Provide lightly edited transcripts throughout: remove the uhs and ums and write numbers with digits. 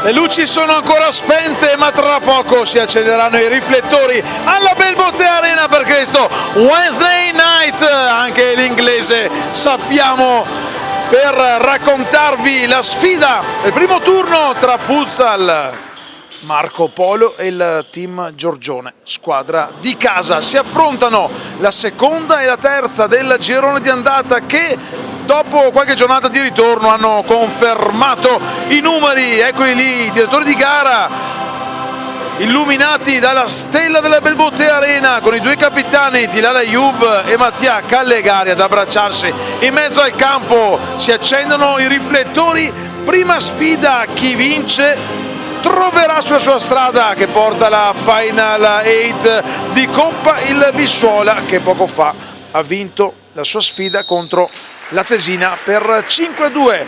Le luci sono ancora spente, ma tra poco si accenderanno i riflettori alla Belbotte Arena per questo Wednesday Night, anche l'inglese sappiamo, per raccontarvi la sfida del primo turno tra Futsal Marco Polo e il team Giorgione, squadra di casa. Si affrontano la seconda e la terza del girone di andata che dopo qualche giornata di ritorno hanno confermato i numeri. Eccoli lì, i direttori di gara illuminati dalla stella della Belbotte Arena con i due capitani Tilal Ayoub e Mattia Callegari ad abbracciarsi in mezzo al campo. Si accendono i riflettori, prima sfida, chi vince troverà sulla sua strada che porta la Final 8 di Coppa il Bissuola, che poco fa ha vinto la sua sfida contro la Tesina per 5-2.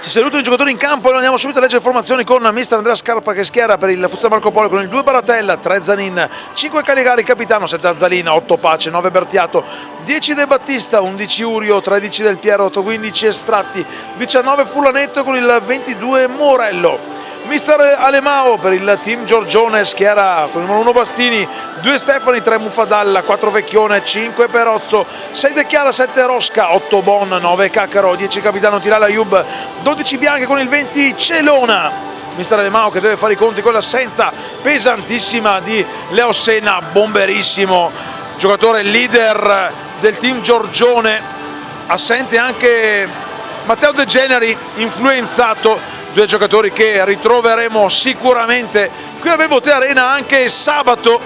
Ci salutano i giocatori in campo e noi andiamo subito a leggere informazioni con mister Andrea Scarpa, che schiera per il Futsal Marco Polo con il 2 Baratella, 3 Zanin, 5 Caligari capitano, 7 Azzalina, 8 Pace, 9 Bertiato, 10 De Battista, 11 Urio, 13 Del Piero, 15 Estratti, 19 Fulanetto con il 22 Morello. Mister Alemao per il team Giorgione schiera con il numero 1 Bastini, 2 Stefani, 3 Muffadalla, 4 Vecchione, 5 Perozzo, 6 De Chiara, 7 Rosca, 8 Bon, 9 Caccaro, 10 capitano Tilal Ayoub, 12 Bianche con il 20 Celona. Mister Alemao che deve fare i conti con l'assenza pesantissima di Leo Senna, bomberissimo, giocatore leader del team Giorgione. Assente anche Matteo De Generi, influenzato, due giocatori che ritroveremo sicuramente qui a Belbotte Arena anche sabato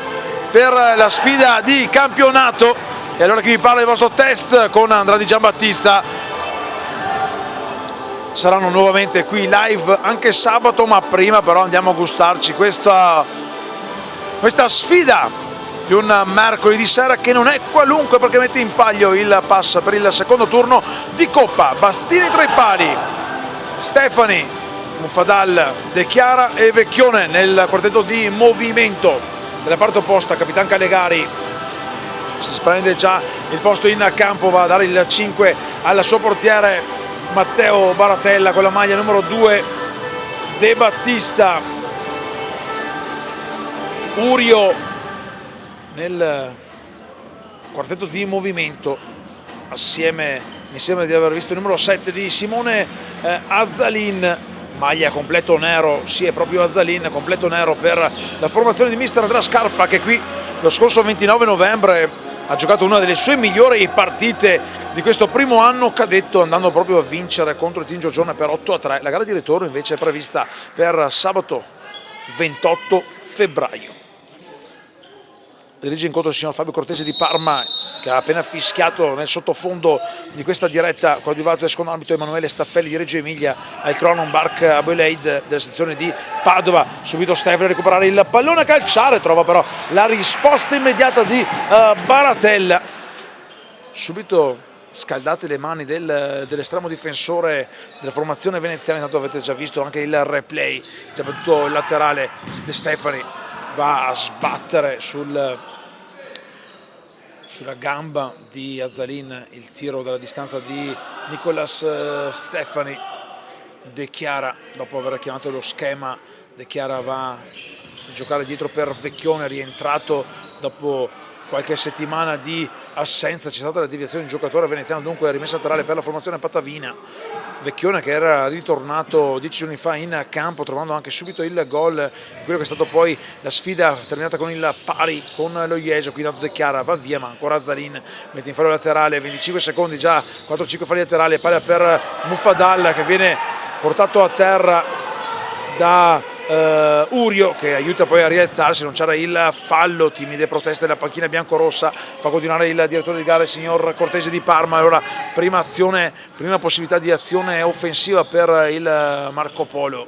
per la sfida di campionato. E allora chi vi parla del vostro test con Andrade Giambattista saranno nuovamente qui live anche sabato, ma prima però andiamo a gustarci questa sfida di un mercoledì sera che non è qualunque, perché mette in palio il pass per il secondo turno di Coppa. Bastini tra i pali, Stefani, Muffadal, De Chiara e Vecchione nel quartetto di movimento. Dalla parte opposta Capitan Callegari si prende già il posto in campo, va a dare il 5 al suo portiere Matteo Baratella con la maglia numero 2, De Battista, Urio nel quartetto di movimento assieme, mi sembra di aver visto il numero 7 di Simone Azzalin, maglia completo nero, sì è proprio Azzalin, completo nero per la formazione di mister Andrea Scarpa, che qui lo scorso 29 novembre ha giocato una delle sue migliori partite di questo primo anno cadetto, andando proprio a vincere contro il team Giorgione per 8-3. La gara di ritorno invece è prevista per sabato 28 febbraio. Dirige incontro il signor Fabio Cortese di Parma, che ha appena fischiato nel sottofondo di questa diretta, coadiuvato dal secondo arbitro Emanuele Staffelli di Reggio Emilia al Cronenberg Abeleid della sezione di Padova. Subito Stefani a recuperare il pallone a calciare, trova però la risposta immediata di Baratella. Subito scaldate le mani dell'estremo difensore della formazione veneziana. Intanto avete già visto anche il replay, già battuto il laterale. De Stefani va a sbattere sulla gamba di Azzalin il tiro dalla distanza di Nicolas Stefani. De Chiara, dopo aver chiamato lo schema, De Chiara va a giocare dietro per Vecchione, rientrato dopo qualche settimana di assenza. C'è stata la deviazione di un giocatore veneziano, dunque rimessa laterale per la formazione patavina. Vecchione che era ritornato 10 giorni fa in campo, trovando anche subito il gol di quello che è stato poi la sfida terminata con il pari con lo Ieso. Qui dato De Chiara va via, ma ancora Azzalin mette in fallo laterale, 25 secondi già, 4-5 falli laterali, palla per Muffadalla che viene portato a terra da Urio, che aiuta poi a rialzarsi. Non c'era il fallo, timide proteste della panchina biancorossa, fa continuare il direttore di gara, il signor Cortese di Parma. Allora prima possibilità di azione offensiva per il Marco Polo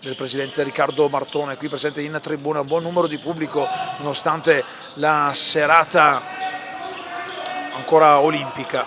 del presidente Riccardo Martone, qui presente in tribuna, un buon numero di pubblico nonostante la serata ancora olimpica.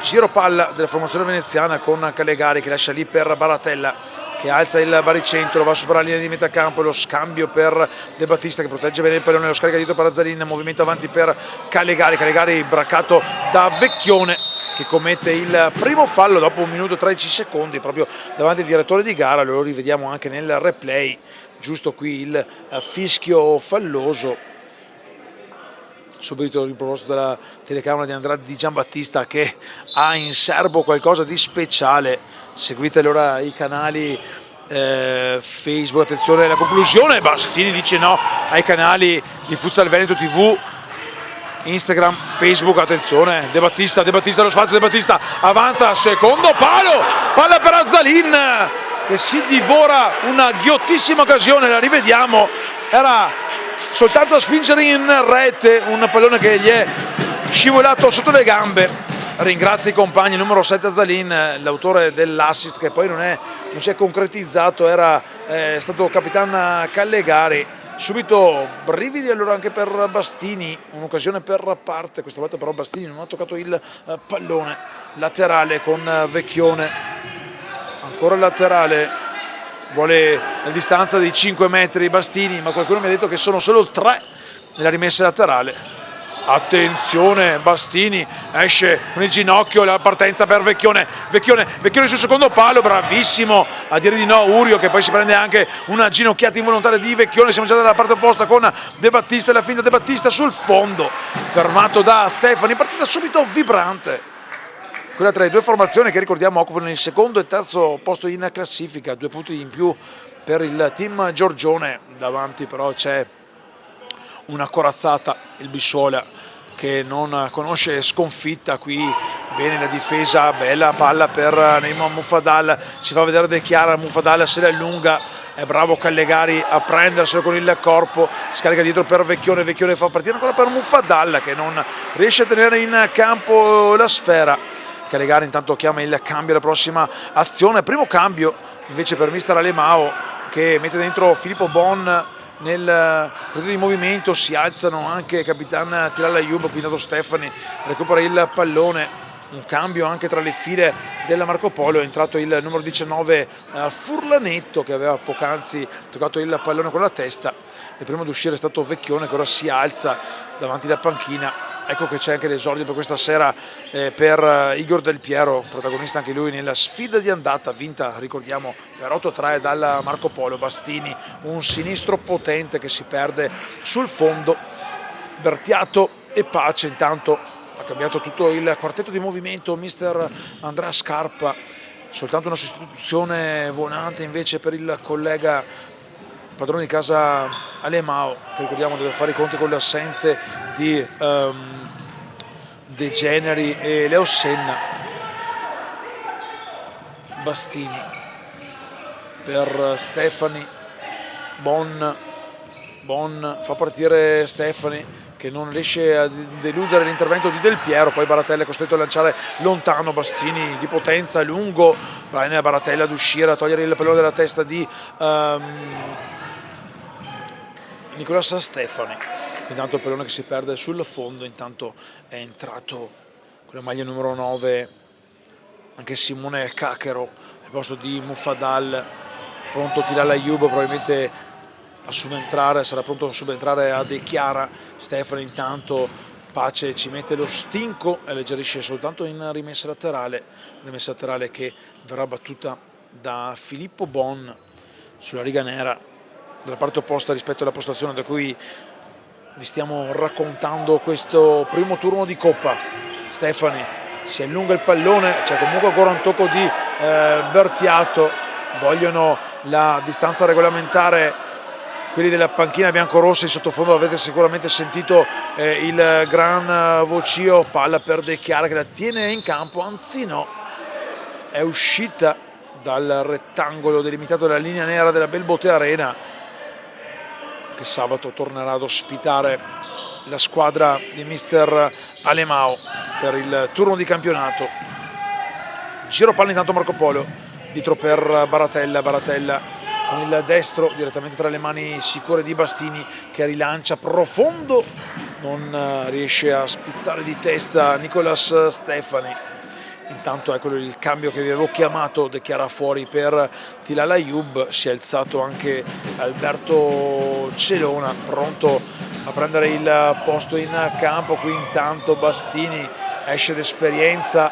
Giro palla della formazione veneziana con Callegari che lascia lì per Baratella, che alza il baricentro, va a superare la linea di metà campo, lo scambio per De Battista che protegge bene il pallone, lo scarica dietro per Azzalin, movimento avanti per Callegari, Callegari braccato da Vecchione che commette il primo fallo dopo 1 minuto e 13 secondi proprio davanti al direttore di gara. Lo rivediamo anche nel replay, giusto qui il fischio falloso, subito riproposto dalla telecamera di Andrade Di Giambattista, che ha in serbo qualcosa di speciale. Seguite allora i canali Facebook. Attenzione alla conclusione, Bastini dice no ai canali di Futsal Veneto TV, Instagram, Facebook. Attenzione, De Battista allo spazio, De Battista avanza, secondo palo, palla per Azzalin che si divora una ghiottissima occasione. La rivediamo, era soltanto a spingere in rete un pallone che gli è scivolato sotto le gambe. Ringrazia i compagni, numero 7 Azzalin, l'autore dell'assist che poi non si è concretizzato, era stato Capitan Callegari. Subito brividi allora anche per Bastini, un'occasione per parte, questa volta però Bastini non ha toccato il pallone. Laterale con Vecchione, ancora il laterale, vuole la distanza di 5 metri Bastini, ma qualcuno mi ha detto che sono solo 3 nella rimessa laterale. Attenzione, Bastini esce con il ginocchio, la partenza per Vecchione sul secondo palo, bravissimo a dire di no Urio, che poi si prende anche una ginocchiata involontaria di Vecchione. Siamo già dalla parte opposta con De Battista e la finta De Battista sul fondo, fermato da Stefani. Partita subito vibrante, quella tra le due formazioni che ricordiamo occupano il secondo e terzo posto in classifica, 2 punti in più per il team Giorgione. Davanti però c'è una corazzata, il Bissuola, che non conosce sconfitta. Qui bene la difesa, bella palla per Neymar Muffadal, si fa vedere De Chiara, Muffadal se la allunga, è bravo Callegari a prenderselo con il corpo, scarica dietro per Vecchione fa partire ancora per Muffadal che non riesce a tenere in campo la sfera. Callegari intanto chiama il cambio, la prossima azione, primo cambio invece per mister Alemao, che mette dentro Filippo Bon nel periodo di movimento. Si alzano anche Capitan Tilal Ayub, qui intanto Stefani recupera il pallone. Un cambio anche tra le file della Marco Polo, è entrato il numero 19 Furlanetto, che aveva poc'anzi toccato il pallone con la testa. Il primo ad uscire è stato Vecchione, che ora si alza davanti alla panchina. Ecco che c'è anche l'esordio per questa sera per Igor Del Piero, protagonista anche lui nella sfida di andata, vinta, ricordiamo, per 8-3 dalla Marco Polo. Bastini, un sinistro potente che si perde sul fondo. Bertiato e Pace intanto ha cambiato tutto il quartetto di movimento mister Andrea Scarpa, soltanto una sostituzione volante invece per il collega padrone di casa Alemao, che ricordiamo deve fare i conti con le assenze di De Generi e Leo Senna. Bastini per Stefani, Bon fa partire Stefani, che non riesce a deludere l'intervento di Del Piero, poi Baratella è costretto a lanciare lontano. Bastini di potenza, lungo, Brian Baratella ad uscire, a togliere il pallone dalla testa di Nicolas Stefani. Intanto il pallone che si perde sul fondo, intanto è entrato con la maglia numero 9 anche Simone Cachero al posto di Muffadal, pronto Tilal Ayub probabilmente a subentrare, sarà pronto a subentrare a De Chiara. Stefani intanto, Pace ci mette lo stinco e alleggerisce soltanto in rimessa laterale che verrà battuta da Filippo Bon sulla riga nera dalla parte opposta rispetto alla postazione da cui vi stiamo raccontando questo primo turno di Coppa. Stefani si allunga il pallone, c'è comunque ancora un tocco di Bertiato, vogliono la distanza regolamentare quelli della panchina biancorossa. In sottofondo avete sicuramente sentito il gran vocio, palla per De Chiara che la tiene in campo, anzi no, è uscita dal rettangolo delimitato dalla linea nera della Belbote Arena, che sabato tornerà ad ospitare la squadra di mister Alemao per il turno di campionato. Giro palla intanto Marco Polo, dietro per Baratella con il destro direttamente tra le mani sicure di Bastini, che rilancia profondo, non riesce a spizzare di testa Nicolas Stefani. Intanto eccolo il cambio che vi avevo chiamato, De Chiara fuori per Tilal Ayub, si è alzato anche Alberto Celona, pronto a prendere il posto in campo. Qui intanto Bastini esce d'esperienza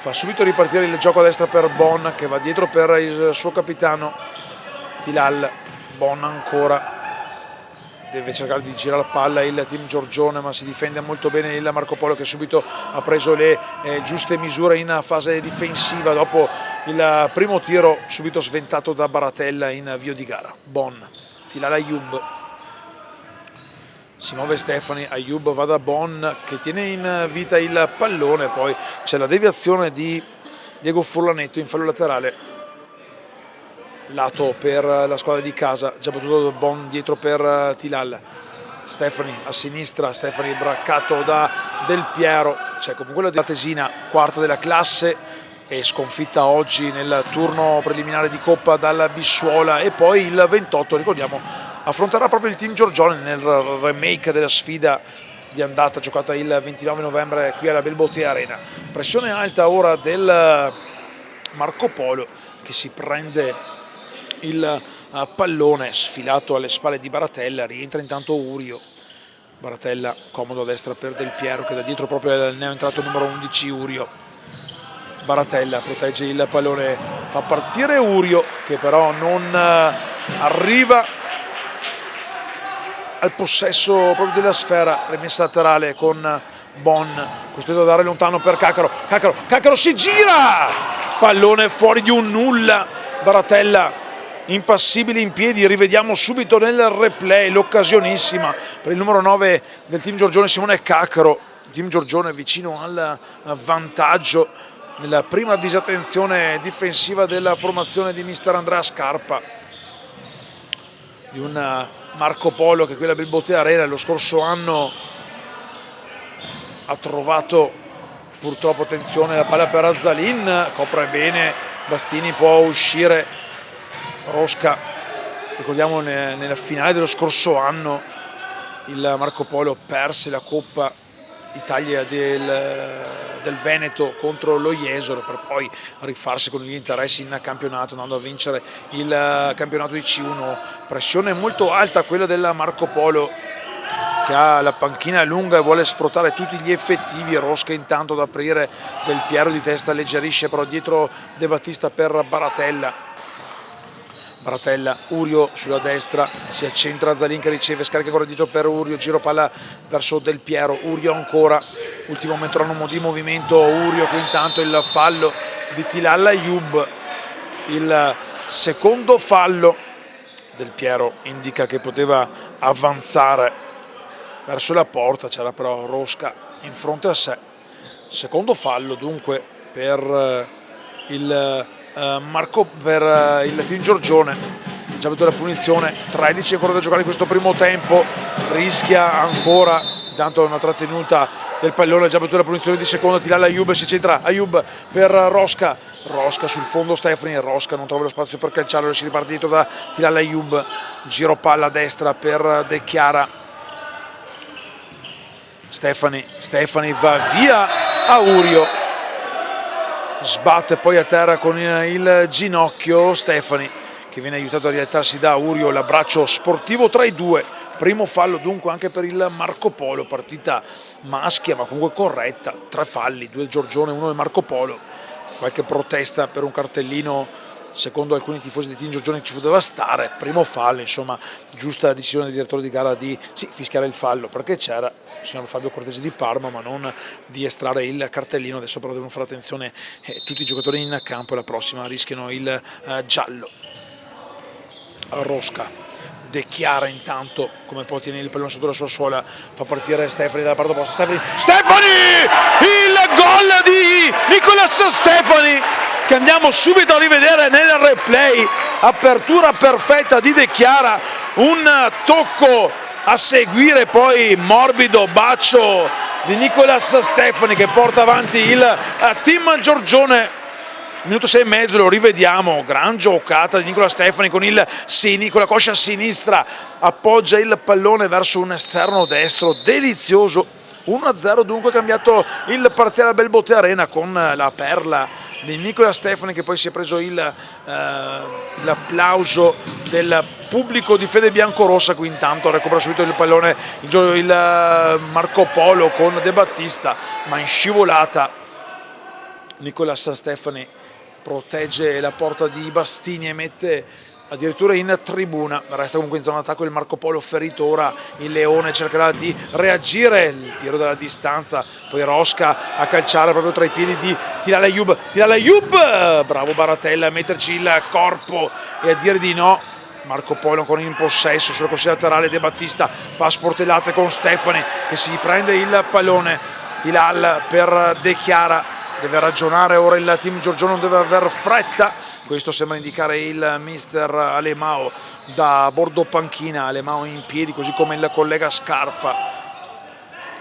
fa subito ripartire il gioco a destra per Bon, che va dietro per il suo capitano Tilal. Bon ancora deve cercare di girare la palla il team Giorgione, ma si difende molto bene il Marco Polo, che subito ha preso le giuste misure in fase difensiva dopo il primo tiro subito sventato da Baratella in avvio di gara. Bon, Tilal Ayoub, si muove Stefani, Ayoub va da Bon che tiene in vita il pallone, poi c'è la deviazione di Diego Furlanetto in fallo laterale, lato per la squadra di casa, già battuto da Bon dietro per Tilal. Stefani a sinistra, Stefani braccato da Del Piero, c'è comunque la Tesina, quarta della classe e sconfitta oggi nel turno preliminare di Coppa dalla Bissuola, e poi il 28, ricordiamo, affronterà proprio il team Giorgione nel remake della sfida di andata giocata il 29 novembre qui alla Belbotea Arena. Pressione alta ora del Marco Polo, che si prende il pallone sfilato alle spalle di Baratella, rientra intanto Urio. Baratella comodo a destra per Del Piero, che da dietro proprio il neoentrato numero 11 Urio. Baratella protegge il pallone, fa partire Urio, che però non arriva al possesso proprio della sfera, rimessa laterale con Bon, costretto a dare lontano per Caccaro. Caccaro si gira, pallone fuori di un nulla. Baratella impassibile in piedi, rivediamo subito nel replay l'occasionissima per il numero 9 del team Giorgione, Simone Caccaro. Team Giorgione vicino al vantaggio nella prima disattenzione difensiva della formazione di mister Andrea Scarpa, di un Marco Polo che qui alla Belbotea Arena lo scorso anno ha trovato purtroppo, attenzione, la palla per Azzalin, copre bene Bastini, può uscire Rosca. Ricordiamo nella finale dello scorso anno il Marco Polo perse la Coppa Italia del Veneto contro lo Jesolo, per poi rifarsi con gli interessi in campionato, andando a vincere il campionato di C1. Pressione molto alta quella del Marco Polo, che ha la panchina lunga e vuole sfruttare tutti gli effettivi. Rosca intanto ad aprire, Del Piero di testa alleggerisce, però dietro De Battista per Baratella. Urio sulla destra, si accentra Zalin che riceve, scarica ancora dietro per Urio, giro palla verso Del Piero, Urio ancora, ultimo metronomo di movimento Urio, qui intanto il fallo di Tilal Ayoub, il secondo fallo. Del Piero indica che poteva avanzare verso la porta, c'era però Rosca in fronte a sé. Secondo fallo dunque per il team Giorgione, già avuto la punizione, 13 ancora da giocare in questo primo tempo, rischia ancora, intanto una trattenuta del pallone, già avuto la punizione di seconda. Tilal Ayoub, si centra Ayoub per Rosca sul fondo Stefani, Rosca non trova lo spazio per calciarlo, si riparte dietro da Tilal Ayoub, giro palla a destra per De Chiara. Stefani va via a Urio, sbatte poi a terra con il ginocchio Stefani, che viene aiutato a rialzarsi da Urio. L'abbraccio sportivo tra i due, primo fallo dunque anche per il Marco Polo, partita maschia ma comunque corretta, 3 falli, 2 del Giorgione, 1 del Marco Polo. Qualche protesta per un cartellino secondo alcuni tifosi di team Giorgione ci poteva stare, primo fallo, insomma giusta decisione del direttore di gara di fischiare il fallo, perché c'era il signor Fabio Cortesi di Parma, ma non di estrarre il cartellino. Adesso però devono fare attenzione tutti i giocatori in campo, e la prossima rischiano il giallo. Rosca, De Chiara intanto come può tenere il pallone sotto la sua suola, fa partire Stefani dalla parte opposta. Stefani, il gol di Nicolas Stefani, che andiamo subito a rivedere nel replay. Apertura perfetta di De Chiara, un tocco a seguire, poi morbido bacio di Nicolas Stefani che porta avanti il team Giorgione. Minuto 6 e mezzo, lo rivediamo, gran giocata di Nicolas Stefani con la coscia sinistra, appoggia il pallone verso un esterno destro, delizioso. 1-0 dunque, cambiato il parziale a Belbotea Arena con la perla di Nicolas Stefani, che poi si è preso l'applauso del pubblico di fede biancorossa. Qui intanto recupera subito il pallone il Marco Polo con De Battista, ma in scivolata Nicolas Stefani protegge la porta di Bastini e mette addirittura in tribuna. Resta comunque in zona d'attacco il Marco Polo ferito. Ora il Leone cercherà di reagire, il tiro dalla distanza, poi Rosca a calciare proprio tra i piedi di Tilal Ayoub, bravo Baratella a metterci il corpo e a dire di no. Marco Polo ancora in possesso sulla corsia laterale, De Battista fa sportellate con Stefani che si prende il pallone. Tilal per De Chiara, deve ragionare ora il team Giorgione, non deve aver fretta. Questo sembra indicare il mister Alemao da bordo panchina. Alemao in piedi, così come il collega Scarpa,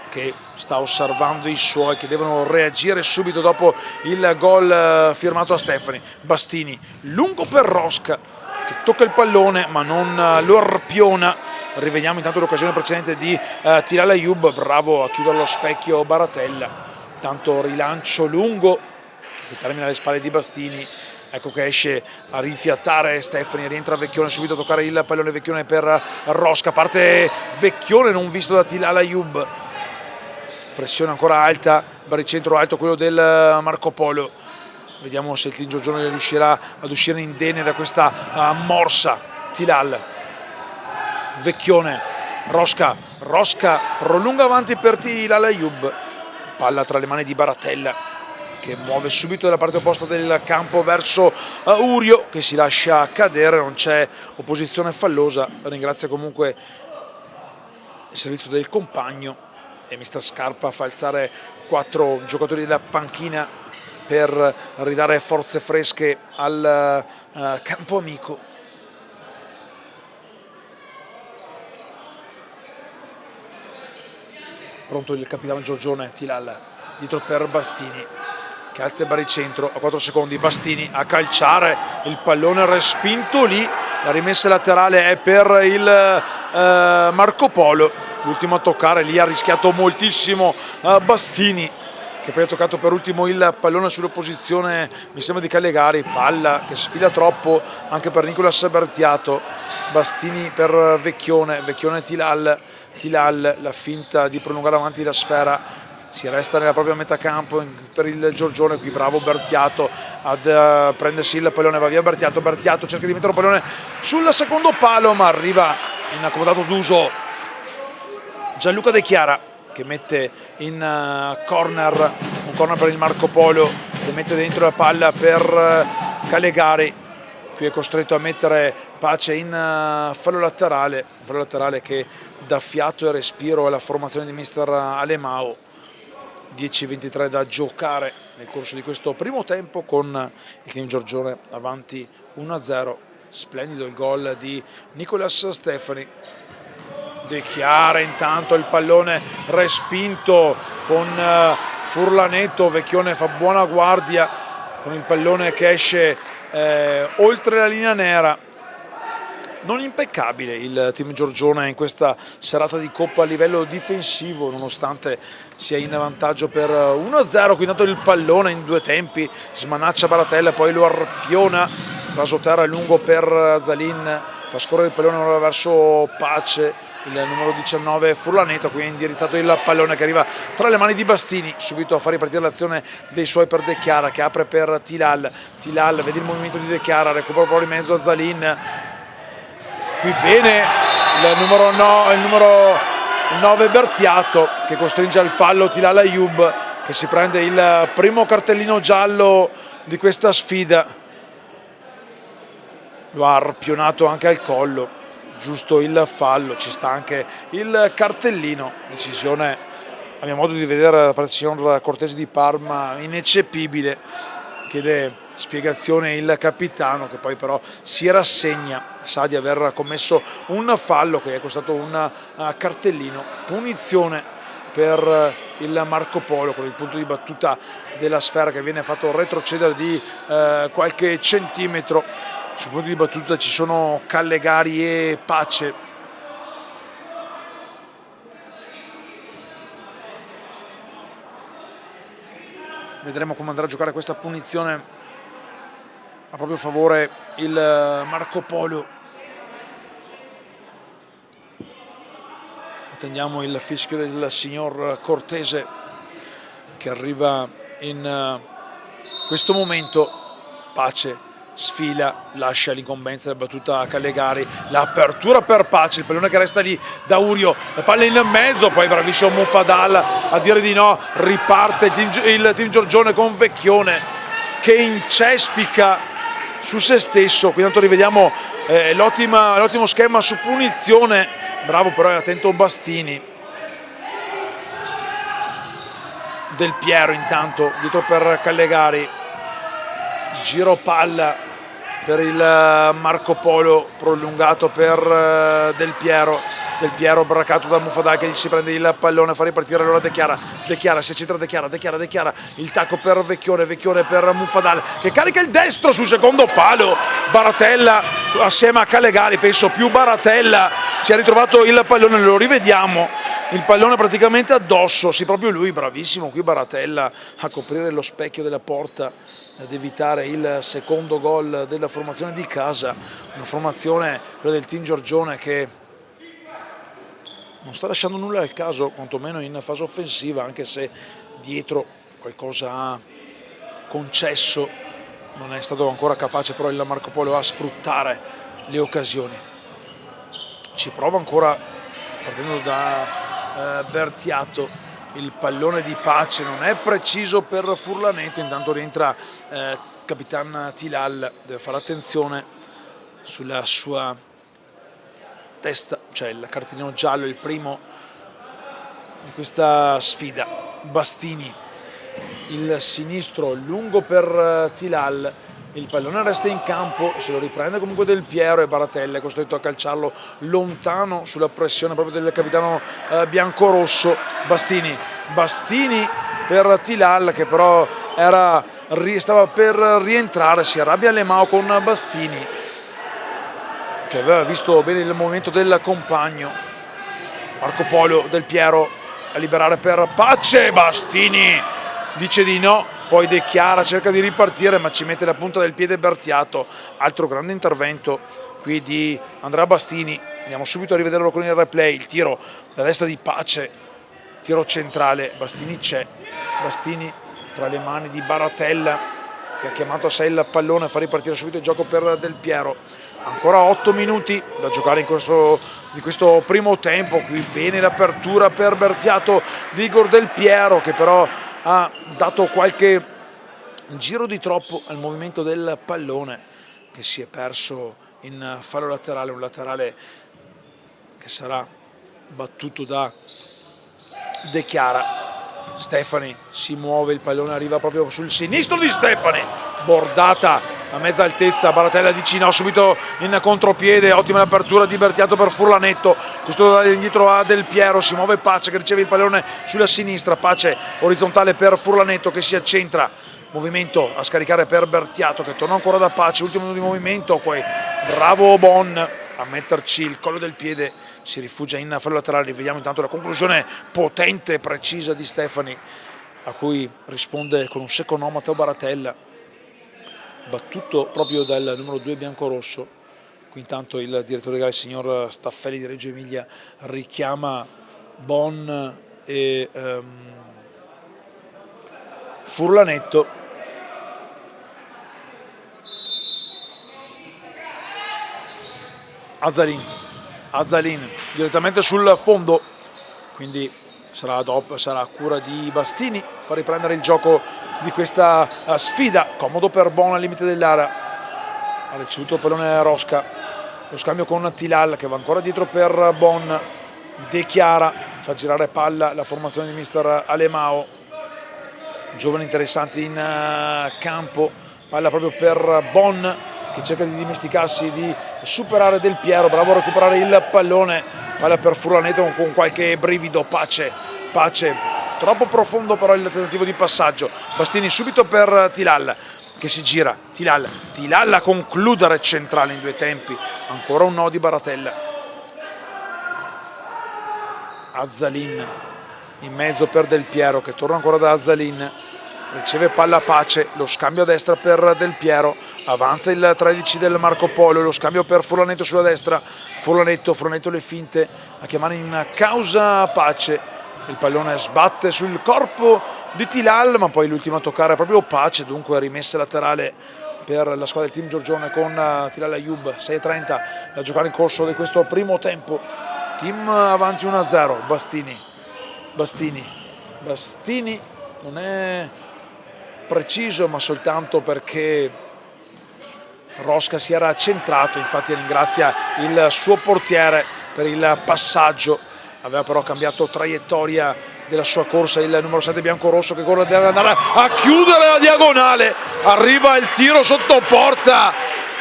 che sta osservando i suoi, che devono reagire subito dopo il gol firmato a Stefani. Bastini lungo per Rosca, che tocca il pallone ma non lo arpiona. Rivediamo intanto l'occasione precedente di Tilal Ayoub, bravo a chiudere lo specchio Baratella. Tanto rilancio lungo che termina alle spalle di Bastini. Ecco che esce a rinfiattare Stefani, rientra Vecchione subito a toccare il pallone. Vecchione per Rosca, parte Vecchione non visto da Tilal Ayoub. Pressione ancora alta, baricentro alto quello del Marco Polo. Vediamo se il team Giorgione riuscirà ad uscire indenne da questa morsa. Tilal, Vecchione, Rosca prolunga avanti per Tilal Ayoub. Palla tra le mani di Baratella, che muove subito dalla parte opposta del campo verso Urio, che si lascia cadere. Non c'è opposizione fallosa, ringrazia comunque il servizio del compagno e mister Scarpa fa alzare 4 giocatori della panchina per ridare forze fresche al campo amico. Pronto il capitano Giorgione. Tilal dietro per Bastini, che alza il baricentro a 4 secondi. Bastini a calciare, il pallone respinto lì. La rimessa laterale è per il Marco Polo. L'ultimo a toccare lì ha rischiato moltissimo Bastini, che poi ha toccato per ultimo il pallone sull'opposizione, mi sembra, di Callegari. Palla che sfila troppo anche per Nicolas Bertiato. Bastini per Vecchione, Tilal, la finta di prolungare avanti la sfera. Si resta nella propria metà campo per il Giorgione. Qui bravo Bertiato ad prendersi il pallone, va via Bertiato cerca di mettere un pallone sul secondo palo, ma arriva inaccomodato d'uso Gianluca De Chiara, che mette in corner, un corner per il Marco Polo, che mette dentro la palla per Callegari. Qui è costretto a mettere Pace in fallo laterale che dà fiato e respiro alla formazione di mister Alemao. 10-23 da giocare nel corso di questo primo tempo, con il team Giorgione avanti 1-0. Splendido il gol di Nicolas Stefani. De Chiara intanto, il pallone respinto con Furlanetto. Vecchione fa buona guardia con il pallone che esce oltre la linea nera. Non impeccabile il team Giorgione in questa serata di Coppa a livello difensivo, nonostante sia in vantaggio per 1-0. Qui intanto il pallone in 2 tempi, smanaccia Baratella, poi lo arpiona, rasoterra lungo per Zalin, fa scorrere il pallone ora verso Pace, il numero 19 Furlanetto. Qui è indirizzato il pallone che arriva tra le mani di Bastini, subito a far ripartire l'azione dei suoi per De Chiara, che apre per Tilal, vede il movimento di De Chiara, recupera proprio in mezzo a Zalin. Qui bene il numero 9 Bertiato, che costringe al fallo Tilal Ayoub, che si prende il primo cartellino giallo di questa sfida. Lo ha arpionato anche al collo, giusto il fallo, ci sta anche il cartellino. Decisione, a mio modo di vedere, da parte del signor Cortese di Parma ineccepibile. Chiede spiegazione il capitano, che poi però si rassegna, sa di aver commesso un fallo che è costato un cartellino. Punizione per il Marco Polo, con il punto di battuta della sfera che viene fatto retrocedere di qualche centimetro. Sul punto di battuta ci sono Callegari e Pace. Vedremo come andrà a giocare questa punizione a proprio favore il Marco Polo. Attendiamo il fischio del signor Cortese, che arriva in questo momento Pace sfila, lascia l'incombenza della battuta a Callegari, l'apertura per Pace, il pallone che resta lì da Urio, la palla in mezzo, poi bravissimo Mufadal a dire di no, riparte il team Giorgione con Vecchione che incespica su se stesso. Qui tanto rivediamo l'ottimo schema su punizione, bravo però è attento Bastini. Del Piero intanto dietro per Callegari, giro palla per il Marco Polo prolungato per Del Piero braccato da Mufadal che si prende il pallone, fa ripartire allora De Chiara, si accentra De Chiara, il tacco per Vecchione per Mufadal che carica il destro sul secondo palo, Baratella assieme a Callegari, penso più Baratella, si è ritrovato il pallone, lo rivediamo, il pallone praticamente addosso, sì proprio lui, bravissimo qui Baratella a coprire lo specchio della porta ad evitare il secondo gol della formazione di casa, una formazione, quella del team Giorgione, che non sta lasciando nulla al caso, quantomeno in fase offensiva, anche se dietro qualcosa ha concesso, non è stato ancora capace però il Marco Polo a sfruttare le occasioni. Ci prova ancora partendo da Bertiato, il pallone di Pace non è preciso per Furlanetto, intanto rientra Capitan Tilal, deve fare attenzione sulla sua testa, cioè il cartellino giallo, il primo in questa sfida. Bastini, il sinistro lungo per Tilal, il pallone resta in campo, se lo riprende comunque Del Piero e Baratella è costretto a calciarlo lontano sulla pressione proprio del capitano biancorosso. Bastini per Tilal che però stava per rientrare, si arrabbia Lemao con Bastini che aveva visto bene il movimento del compagno. Marco Polo, Del Piero a liberare per Pace, Bastini dice di no, poi De Chiara cerca di ripartire ma ci mette la punta del piede Bertiato. Altro grande intervento qui di Andrea Bastini, andiamo subito a rivederlo con il replay, il tiro da destra di Pace, tiro centrale, Bastini c'è, Bastini tra le mani di Baratella che ha chiamato a sé il pallone, fa ripartire subito il gioco per Del Piero. Ancora 8 minuti da giocare in questo primo tempo, qui bene l'apertura per Bertiato di Igor Del Piero che però ha dato qualche giro di troppo al movimento del pallone che si è perso in fallo laterale, un laterale che sarà battuto da De Chiara. Stefani si muove, il pallone arriva proprio sul sinistro di Stefani, bordata a mezza altezza, Baratella dice no subito in contropiede, ottima l'apertura di Bertiato per Furlanetto, questo da indietro a Del Piero, si muove Pace che riceve il pallone sulla sinistra, Pace orizzontale per Furlanetto che si accentra, movimento a scaricare per Bertiato che torna ancora da Pace, ultimo minuto di movimento, poi bravo Bon a metterci il collo del piede, si rifugia in fallo laterale. Rivediamo intanto la conclusione potente e precisa di Stefani a cui risponde con un secco no Matteo Baratella, battuto proprio dal numero 2 biancorosso. Qui intanto il direttore legale, il signor Staffelli di Reggio Emilia, richiama Bon e Furlanetto. Azzalin direttamente sul fondo, quindi sarà a cura di Bastini, fa riprendere il gioco di questa sfida. Comodo per Bon al limite dell'area, ha ricevuto il pallone Rosca, lo scambio con Tilal che va ancora dietro per Bon, De Chiara fa girare palla la formazione di mister Alemao, giovani interessanti in campo, palla proprio per Bon che cerca di dimesticarsi, di superare Del Piero, bravo a recuperare il pallone, palla per Furlanetto con qualche brivido. Pace troppo profondo però il tentativo di passaggio, Bastini subito per Tilal che si gira, Tilal a concludere centrale in due tempi, ancora un no di Baratella. Azzalin in mezzo per Del Piero che torna ancora da Azzalin, riceve palla Pace, lo scambio a destra per Del Piero, avanza il 13 del Marco Polo, lo scambio per Furlanetto sulla destra, Furlanetto le finte a chiamare in causa Pace, il pallone sbatte sul corpo di Tilal, ma poi l'ultima a toccare è proprio Pace, dunque rimessa laterale per la squadra del team Giorgione con Tilal Ayub. 6:30 da giocare in corso di questo primo tempo, team avanti 1-0. Bastini non è preciso, ma soltanto perché Rosca si era centrato, infatti ringrazia il suo portiere per il passaggio, aveva però cambiato traiettoria della sua corsa il numero 7 biancorosso che corre, deve andare a chiudere la diagonale, arriva il tiro sotto porta,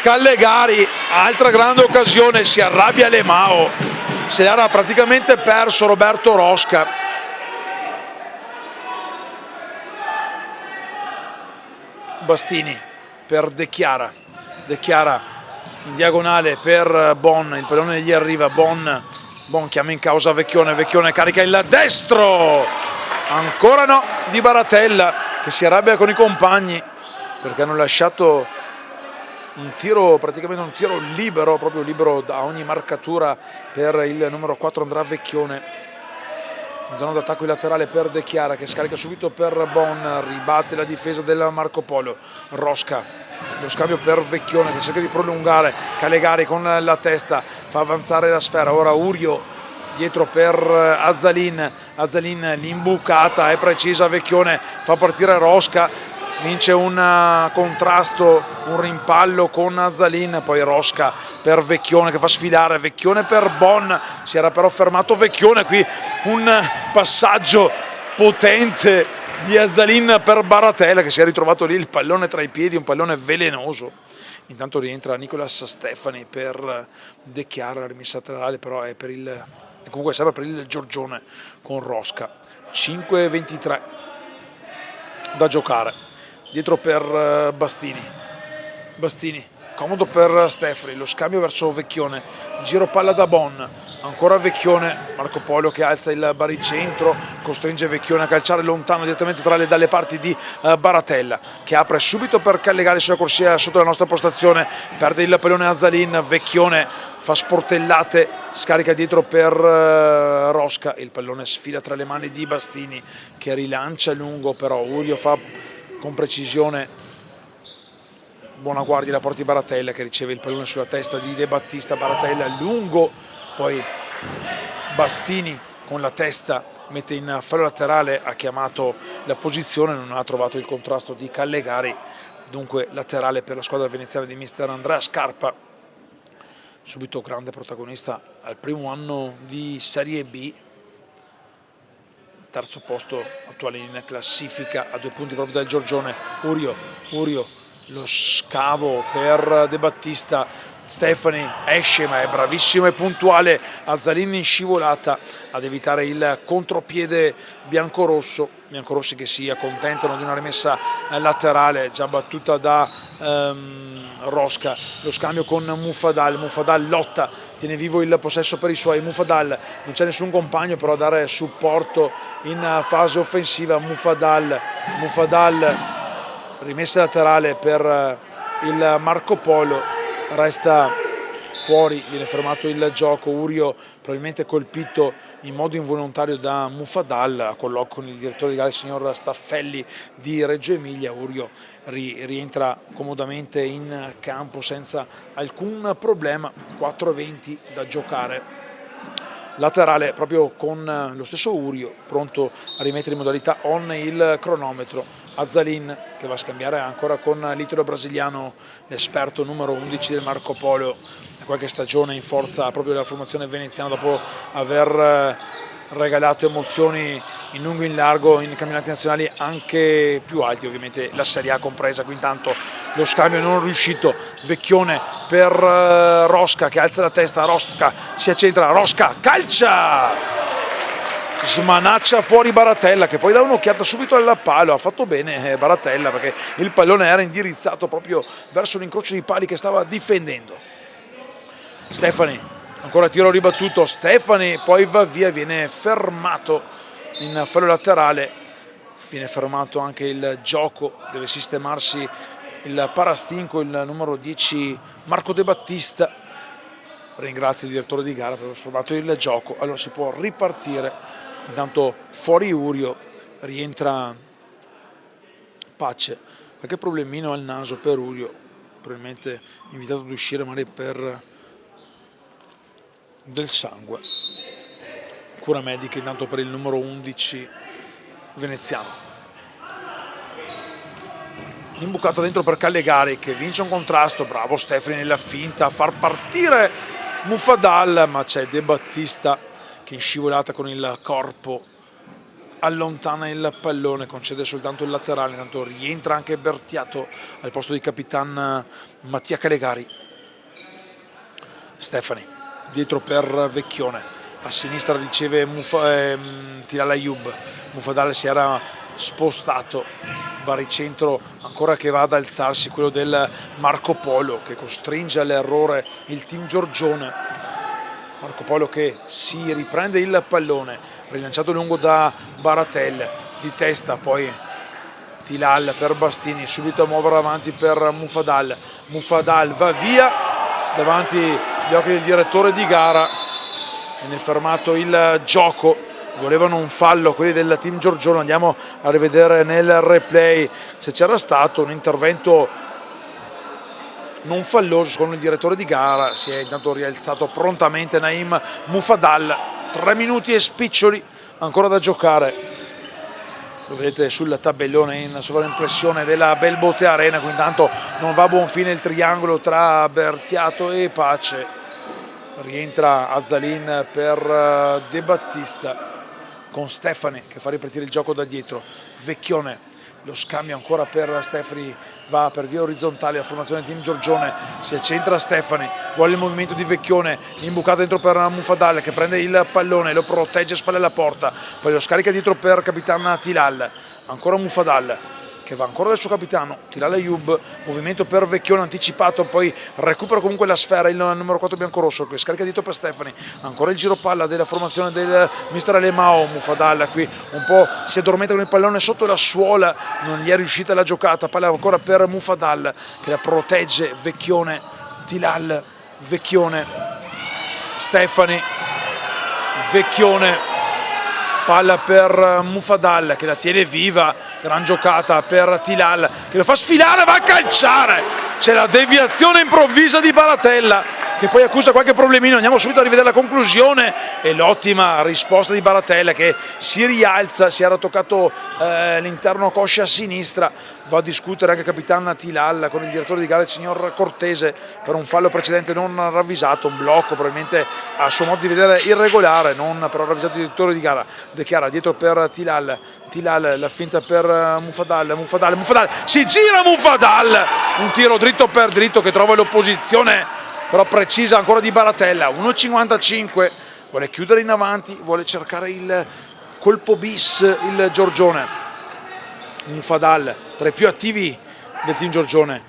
Callegari, altra grande occasione, si arrabbia Lemao, se l'era praticamente perso Roberto Rosca. Bastini per De Chiara in diagonale per Bon, il pallone gli arriva, Bon chiama in causa Vecchione carica il destro, ancora no di Baratella che si arrabbia con i compagni perché hanno lasciato un tiro, praticamente un tiro libero, proprio libero da ogni marcatura per il numero 4 Andrea Vecchione. In zona d'attacco il laterale per De Chiara che scarica subito per Bon, ribatte la difesa del Marco Polo. Rosca, lo scambio per Vecchione che cerca di prolungare, Callegari con la testa fa avanzare la sfera, ora Urio dietro per Azzalin, l'imbucata è precisa, Vecchione fa partire Rosca, vince un contrasto, un rimpallo con Azzalin, poi Rosca per Vecchione che fa sfilare, Vecchione per Bon, si era però fermato Vecchione, qui un passaggio potente di Azzalin per Baratella che si è ritrovato lì il pallone tra i piedi, un pallone velenoso. Intanto rientra Nicolas Stefani per De Chiara, la rimessa laterale però è per il, comunque sempre per il Giorgione con Rosca. 5:23 da giocare. Dietro per Bastini, comodo per Stefani, lo scambio verso Vecchione, giro palla da Bon, ancora Vecchione, Marco Polo che alza il baricentro, costringe Vecchione a calciare lontano direttamente dalle parti di Baratella che apre subito per Callegari sulla corsia sotto la nostra postazione, perde il pallone Azzalin, Vecchione fa sportellate, scarica dietro per Rosca, il pallone sfila tra le mani di Bastini che rilancia lungo, però Urio fa con precisione buona guardia la porta di Baratella che riceve il pallone sulla testa di De Battista, Baratella lungo, poi Bastini con la testa mette in fallo laterale, ha chiamato la posizione, non ha trovato il contrasto di Callegari, dunque laterale per la squadra veneziana di mister Andrea Scarpa, subito grande protagonista al primo anno di Serie B, terzo posto attuale in classifica a 2 punti proprio dal Giorgione. Urio, lo scavo per De Battista, Stefani esce ma è bravissimo e puntuale, Azzalin in scivolata ad evitare il contropiede biancorossi che si accontentano di una rimessa laterale già battuta da Rosca, lo scambio con Mufadal lotta, tiene vivo il possesso per i suoi, Mufadal non c'è nessun compagno però a dare supporto in fase offensiva, Mufadal rimessa laterale per il Marco Polo, resta fuori, viene fermato il gioco, Urio probabilmente colpito in modo involontario da Mufadal, a colloquio con il direttore di gara il signor Staffelli di Reggio Emilia. Urio rientra comodamente in campo senza alcun problema. 4:20 da giocare, laterale proprio con lo stesso Urio pronto a rimettere in modalità on il cronometro. Azzalin che va a scambiare ancora con l'italo brasiliano, l'esperto numero 11 del Marco Polo, da qualche stagione in forza proprio della formazione veneziana dopo aver regalato emozioni in lungo e in largo in campionati nazionali anche più alti, ovviamente la Serie A compresa. Qui intanto lo scambio non riuscito, Vecchione per Rosca che alza la testa, Rosca si accentra, Rosca calcia, smanaccia fuori Baratella che poi dà un'occhiata subito al palo, ha fatto bene Baratella perché il pallone era indirizzato proprio verso l'incrocio di pali che stava difendendo. Stefani, ancora tiro ribattuto, Stefani poi va via, viene fermato in fallo laterale, viene fermato anche il gioco, deve sistemarsi il parastinco, il numero 10 Marco De Battista, ringrazio il direttore di gara per aver fermato il gioco, allora si può ripartire Intanto fuori Urio, rientra Pace, qualche problemino al naso per Urio, probabilmente invitato ad uscire magari per del sangue. Cura medica intanto per il numero 11 veneziano. Imbucata dentro per Callegari che vince un contrasto, bravo Stefani nella finta a far partire Muffadal, ma c'è De Battista che in scivolata con il corpo allontana il pallone, concede soltanto il laterale, intanto rientra anche Bertiato al posto di Capitan Mattia Callegari. Stefani dietro per Vecchione, a sinistra riceve Tilal Ayoub, Muffadal si era spostato, baricentro ancora che va ad alzarsi, quello del Marco Polo che costringe all'errore il team Giorgione. Marco Polo che si riprende il pallone, rilanciato lungo da Baratel, di testa poi Tilal per Bastini, subito a muovere avanti per Muffadal. Muffadal va via davanti agli occhi del direttore di gara, viene fermato il gioco. Volevano un fallo quelli del team Giorgione, andiamo a rivedere nel replay se c'era stato un intervento non falloso secondo il direttore di gara. Si è intanto rialzato prontamente Naim Muffadal, 3 minuti e spiccioli ancora da giocare, lo vedete sul tabellone in sovraimpressione della Belbote Arena. Quindi intanto non va a buon fine il triangolo tra Bertiato e Pace, rientra Azzalin per De Battista con Stefani che fa ripartire il gioco da dietro. Vecchione, lo scambio ancora per Stefani, va per via orizzontale la formazione team Giorgione, si accentra Stefani, vuole il movimento di Vecchione, imbucata dentro per Muffadal che prende il pallone, lo protegge a spalle alla porta, poi lo scarica dietro per Capitan Tilal, ancora Muffadal che va ancora dal suo capitano, Tilal Ayoub, movimento per Vecchione anticipato, poi recupera comunque la sfera il numero 4 biancorosso che scarica dietro per Stefani, ancora il giro palla della formazione del mister Alemao. Muffadal qui un po' si addormenta con il pallone sotto la suola, non gli è riuscita la giocata, palla ancora per Muffadal che la protegge Vecchione, Tilal, Vecchione, Stefani, Vecchione, palla per Muffadal che la tiene viva, gran giocata per Tilal che lo fa sfilare, va a calciare, c'è la deviazione improvvisa di Baratella che poi accusa qualche problemino. Andiamo subito a rivedere la conclusione e l'ottima risposta di Baratella che si rialza, si era toccato l'interno coscia a sinistra, va a discutere anche Capitan Tilal con il direttore di gara, il signor Cortese, per un fallo precedente non ravvisato, un blocco probabilmente a suo modo di vedere irregolare, non però ravvisato il direttore di gara. De Chiara dietro per Tilal, Tilal la finta per Muffadal, Muffadal, si gira Muffadal, un tiro dritto per dritto che trova l'opposizione però precisa ancora di Baratella. 1,55, vuole chiudere in avanti, vuole cercare il colpo bis il Giorgione. Muffadal tra i più attivi del team Giorgione,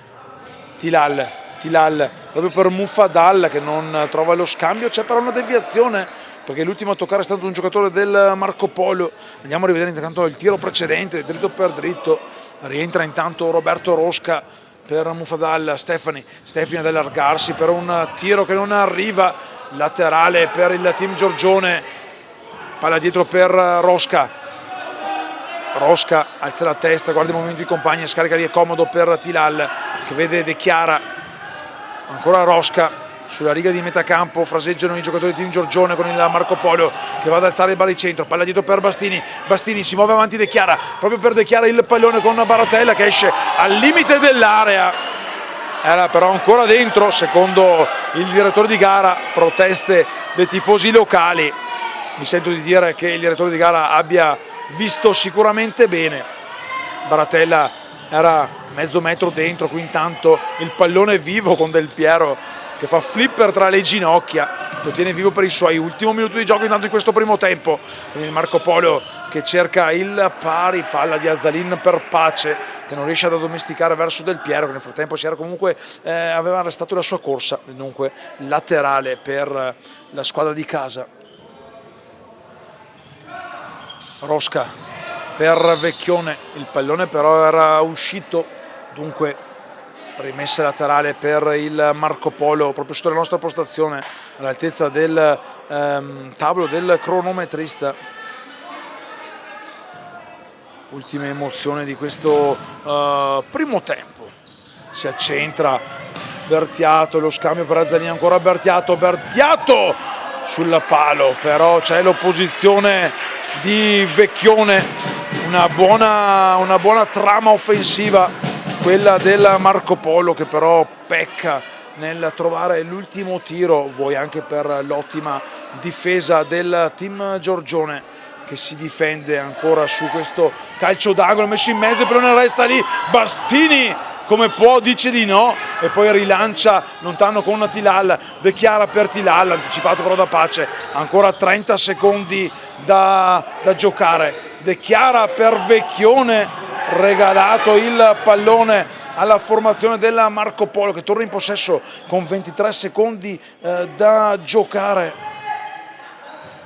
Tilal proprio per Muffadal che non trova lo scambio, c'è però una deviazione perché l'ultimo a toccare è stato un giocatore del Marco Polo. Andiamo a rivedere intanto il tiro precedente, dritto per dritto, rientra intanto Roberto Rosca per Muffadal. Stefani ad allargarsi per un tiro che non arriva, laterale per il team Giorgione, palla dietro per Rosca alza la testa, guarda il movimento di compagni, scarica lì, è comodo per Tilal che vede De Chiara, ancora Rosca sulla riga di metacampo, fraseggiano i giocatori di team Giorgione con il Marco Polo che va ad alzare il baricentro, palla dietro per Bastini si muove avanti De Chiara, proprio per De Chiara il pallone con Baratella che esce al limite dell'area, era però ancora dentro secondo il direttore di gara. Proteste dei tifosi locali, mi sento di dire che il direttore di gara abbia visto sicuramente bene, Baratella era mezzo metro dentro, qui intanto il pallone è vivo con Del Piero che fa flipper tra le ginocchia, lo tiene vivo per i suoi. Ultimo minuto di gioco intanto in questo primo tempo, con il Marco Polo che cerca il pari, palla di Azzalin per Pace che non riesce ad addomesticare verso Del Piero che nel frattempo si era comunque aveva arrestato la sua corsa, dunque laterale per la squadra di casa. Rosca per Vecchione, il pallone però era uscito, dunque rimessa laterale per il Marco Polo proprio sotto la nostra postazione all'altezza del tavolo del cronometrista. ultime emozioni di questo primo tempo. Si accentra Bertiato, lo scambio per Azzalini, ancora Bertiato sul palo, però c'è l'opposizione di Vecchione, una buona trama offensiva, quella del Marco Polo, che però pecca nel trovare l'ultimo tiro, vuoi anche per l'ottima difesa del team Giorgione, che si difende ancora su questo calcio d'angolo messo in mezzo, però ne resta lì Bastini, come può dice di no e poi rilancia lontano con Tilal. De Chiara per Tilal, anticipato però da Pace, ancora 30 secondi da giocare. De Chiara per Vecchione, regalato il pallone alla formazione della Marco Polo, che torna in possesso con 23 secondi da giocare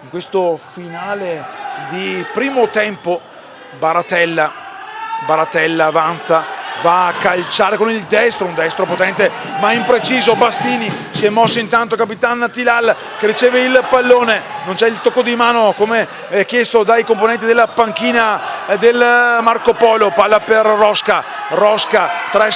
in questo finale di primo tempo. Baratella avanza, va a calciare con il destro, un destro potente ma impreciso. Bastini si è mosso intanto, Capitan Tilal che riceve il pallone, non c'è il tocco di mano come chiesto dai componenti della panchina del Marco Polo. Palla per Rosca, 3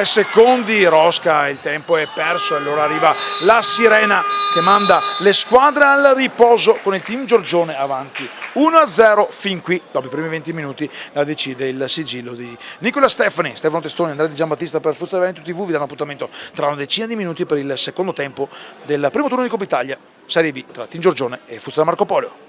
secondi, Rosca, il tempo è perso, allora arriva la sirena che manda le squadre al riposo con il team Giorgione avanti 1-0 fin qui. Dopo i primi 20 minuti la decide il sigillo di Nicola Stefani. Stefano Testoni e Andrea Di Giambattista per Futsal Veneto TV vi danno appuntamento tra una decina di minuti per il secondo tempo del primo turno di Coppa Italia Serie B tra team Giorgione e Futsal Marco Polo.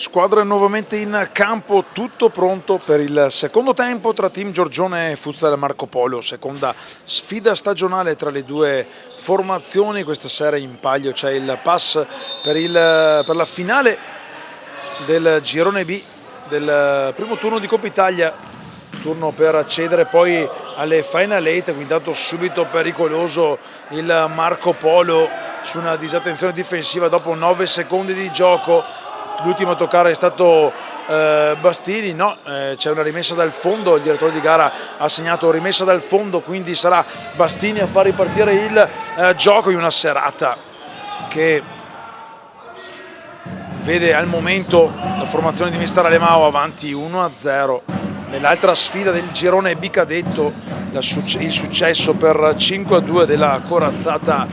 Squadre nuovamente in campo, tutto pronto per il secondo tempo tra Team Giorgione e Futsal Marco Polo, seconda sfida stagionale tra le due formazioni. Questa sera in palio c'è il pass per la finale del girone B del primo turno di Coppa Italia, turno per accedere poi alle Final 8, quindi intanto subito pericoloso il Marco Polo su una disattenzione difensiva dopo 9 secondi di gioco. L'ultimo a toccare è stato Bastini, no, c'è una rimessa dal fondo, il direttore di gara ha segnato rimessa dal fondo, quindi sarà Bastini a far ripartire il gioco in una serata che vede al momento la formazione di mister Alemao avanti 1-0. Nell'altra sfida del girone B cadetto il successo per 5-2 della corazzata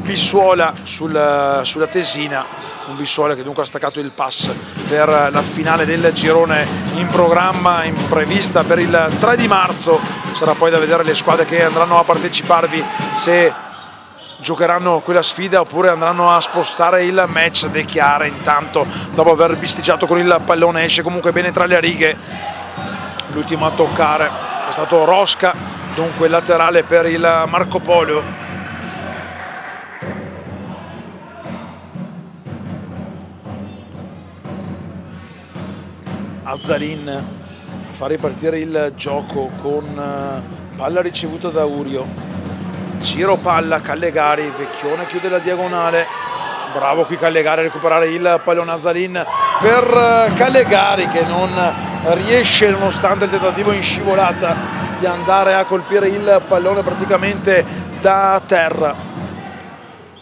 Bissuola sulla Tesina. Un Bissuola che dunque ha staccato il pass per la finale del girone in programma, prevista per il 3 di marzo. Sarà poi da vedere le squadre che andranno a parteciparvi se giocheranno quella sfida oppure andranno a spostare il match. De Chiara intanto, dopo aver bisticciato con il pallone, esce comunque bene tra le righe. L'ultimo a toccare è stato Rosca, dunque laterale per il Marco Polo. Azzalin fa ripartire il gioco con palla ricevuta da Urio, giro palla, Callegari, Vecchione chiude la diagonale, bravo qui Callegari a recuperare il pallone. Azzalin per Callegari che non riesce, nonostante il tentativo in scivolata, di andare a colpire il pallone praticamente da terra.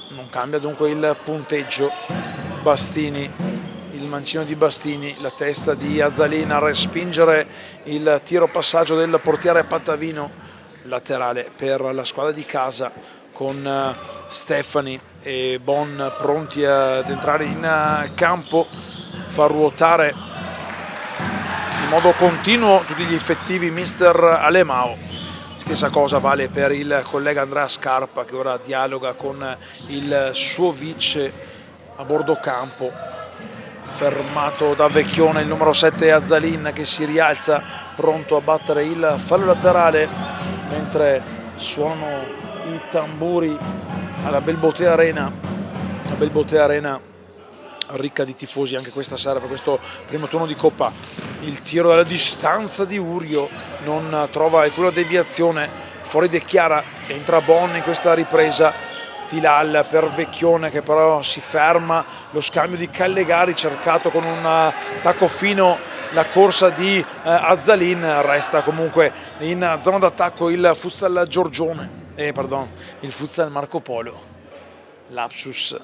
Non cambia dunque il punteggio. Bastini, il mancino di Bastini, la testa di Azzalin a respingere il tiro passaggio del portiere Pattavino, laterale per la squadra di casa con Stefani e Bon pronti ad entrare in campo. Fa ruotare in modo continuo tutti gli effettivi mister Alemao. Stessa cosa vale per il collega Andrea Scarpa che ora dialoga con il suo vice a bordo campo. Fermato da Vecchione il numero 7 Azzalin che si rialza pronto a battere il fallo laterale mentre suonano i tamburi alla Belbotea Arena. La Belbotea Arena ricca di tifosi anche questa sera per questo primo turno di Coppa. Il tiro dalla distanza di Urio non trova alcuna deviazione, fuori De Chiara, entra Bon in questa ripresa. Tilal per Vecchione che però si ferma, lo scambio di Callegari cercato con un tacco fino, la corsa di Azzalin. Resta comunque in zona d'attacco il Futsal Giorgione, il Futsal Marco Polo. Lapsus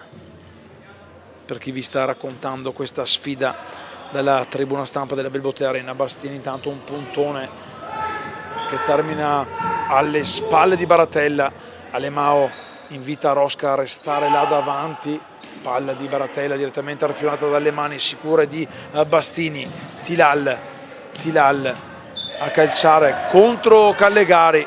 per chi vi sta raccontando questa sfida dalla tribuna stampa della Belbotea Arena. Bastini intanto un puntone che termina alle spalle di Baratella. Alemao invita Rosca a restare là davanti, palla di Baratella direttamente arpionata dalle mani sicure di Bastini. Tilal a calciare contro Callegari,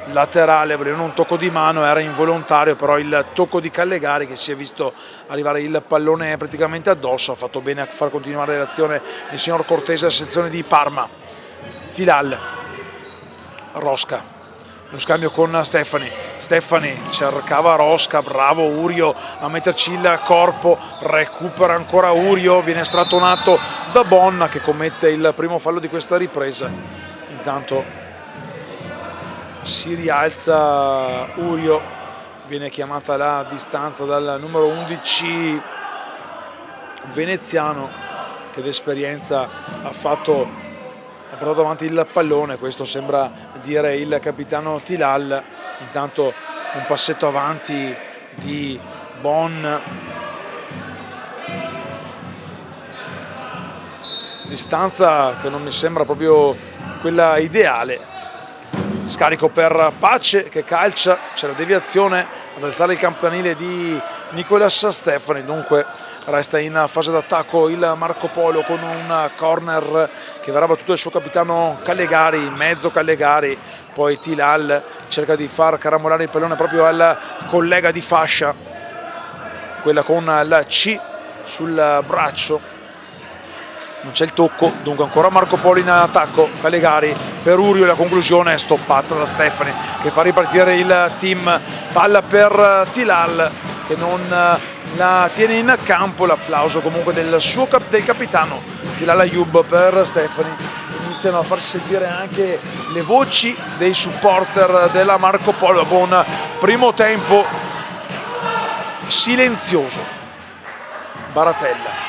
laterale, volevano un tocco di mano, era involontario però il tocco di Callegari che si è visto arrivare il pallone praticamente addosso. Ha fatto bene a far continuare l'azione il signor Cortese a sezione di Parma. Tilal, Rosca, lo scambio con Stefani cercava Rosca, bravo Urio a metterci il corpo, recupera ancora Urio, viene strattonato da Bonna che commette il primo fallo di questa ripresa. Intanto si rialza Urio, viene chiamata la distanza dal numero 11 veneziano che d'esperienza ha portato avanti il pallone, questo sembra dire il capitano Tilal. Intanto un passetto avanti di Bon, distanza che non mi sembra proprio quella ideale. Scarico per Pace che calcia, c'è la deviazione ad alzare il campanile di Nicolas Stefani, dunque resta in fase d'attacco il Marco Polo con un corner che verrà battuto dal suo capitano Callegari, in mezzo Callegari, poi Tilal cerca di far carambolare il pallone proprio al collega di fascia, quella con la C sul braccio. non c'è il tocco, dunque ancora Marco Polo in attacco, Callegari per Urio, la conclusione è stoppata da Stefani che fa ripartire il team, palla per Tilal che non la tiene in campo, l'applauso comunque del capitano Tilal Ayoub per Stefani. Iniziano a farsi sentire anche le voci dei supporter della Marco Polo dopo un primo tempo silenzioso. Baratella,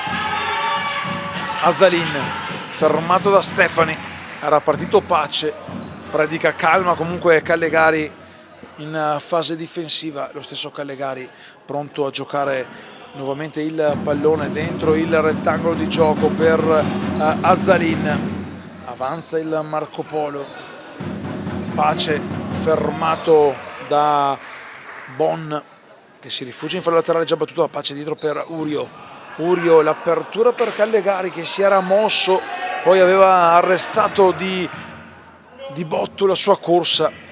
Azzalin fermato da Stefani, era partito Pace, predica calma comunque Callegari in fase difensiva, lo stesso Callegari pronto a giocare nuovamente il pallone dentro il rettangolo di gioco per Azzalin, avanza il Marco Polo, Pace fermato da Bon che si rifugia in fallo laterale, già battuto da Pace dietro per Urio, l'apertura per Callegari che si era mosso, poi aveva arrestato di botto la sua corsa.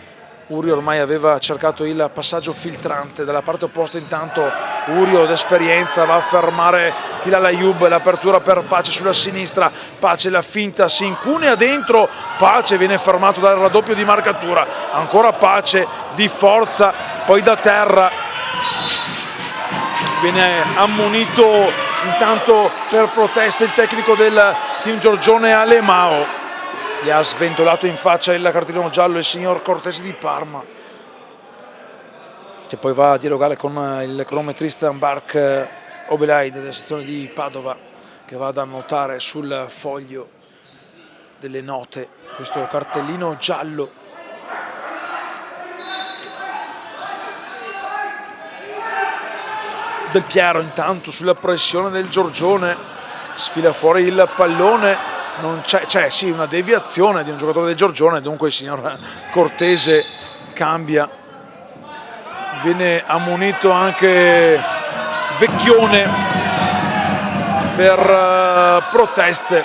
Urio ormai aveva cercato il passaggio filtrante dalla parte opposta, intanto Urio d'esperienza va a fermare Tilal Ayoub, l'apertura per Pace sulla sinistra, Pace la finta, si incunea dentro, Pace viene fermato dal raddoppio di marcatura, ancora Pace di forza, poi da terra viene ammonito intanto per protesta il tecnico del team Giorgione Alemao, gli ha sventolato in faccia il cartellino giallo il signor Cortesi di Parma, che poi va a dialogare con il cronometrista Bark Obelaide della sezione di Padova, che va ad annotare sul foglio delle note questo cartellino giallo. Del Piero intanto sulla pressione del Giorgione, sfila fuori il pallone, non c'è sì una deviazione di un giocatore del Giorgione, dunque il signor Cortese cambia, viene ammonito anche Vecchione per proteste,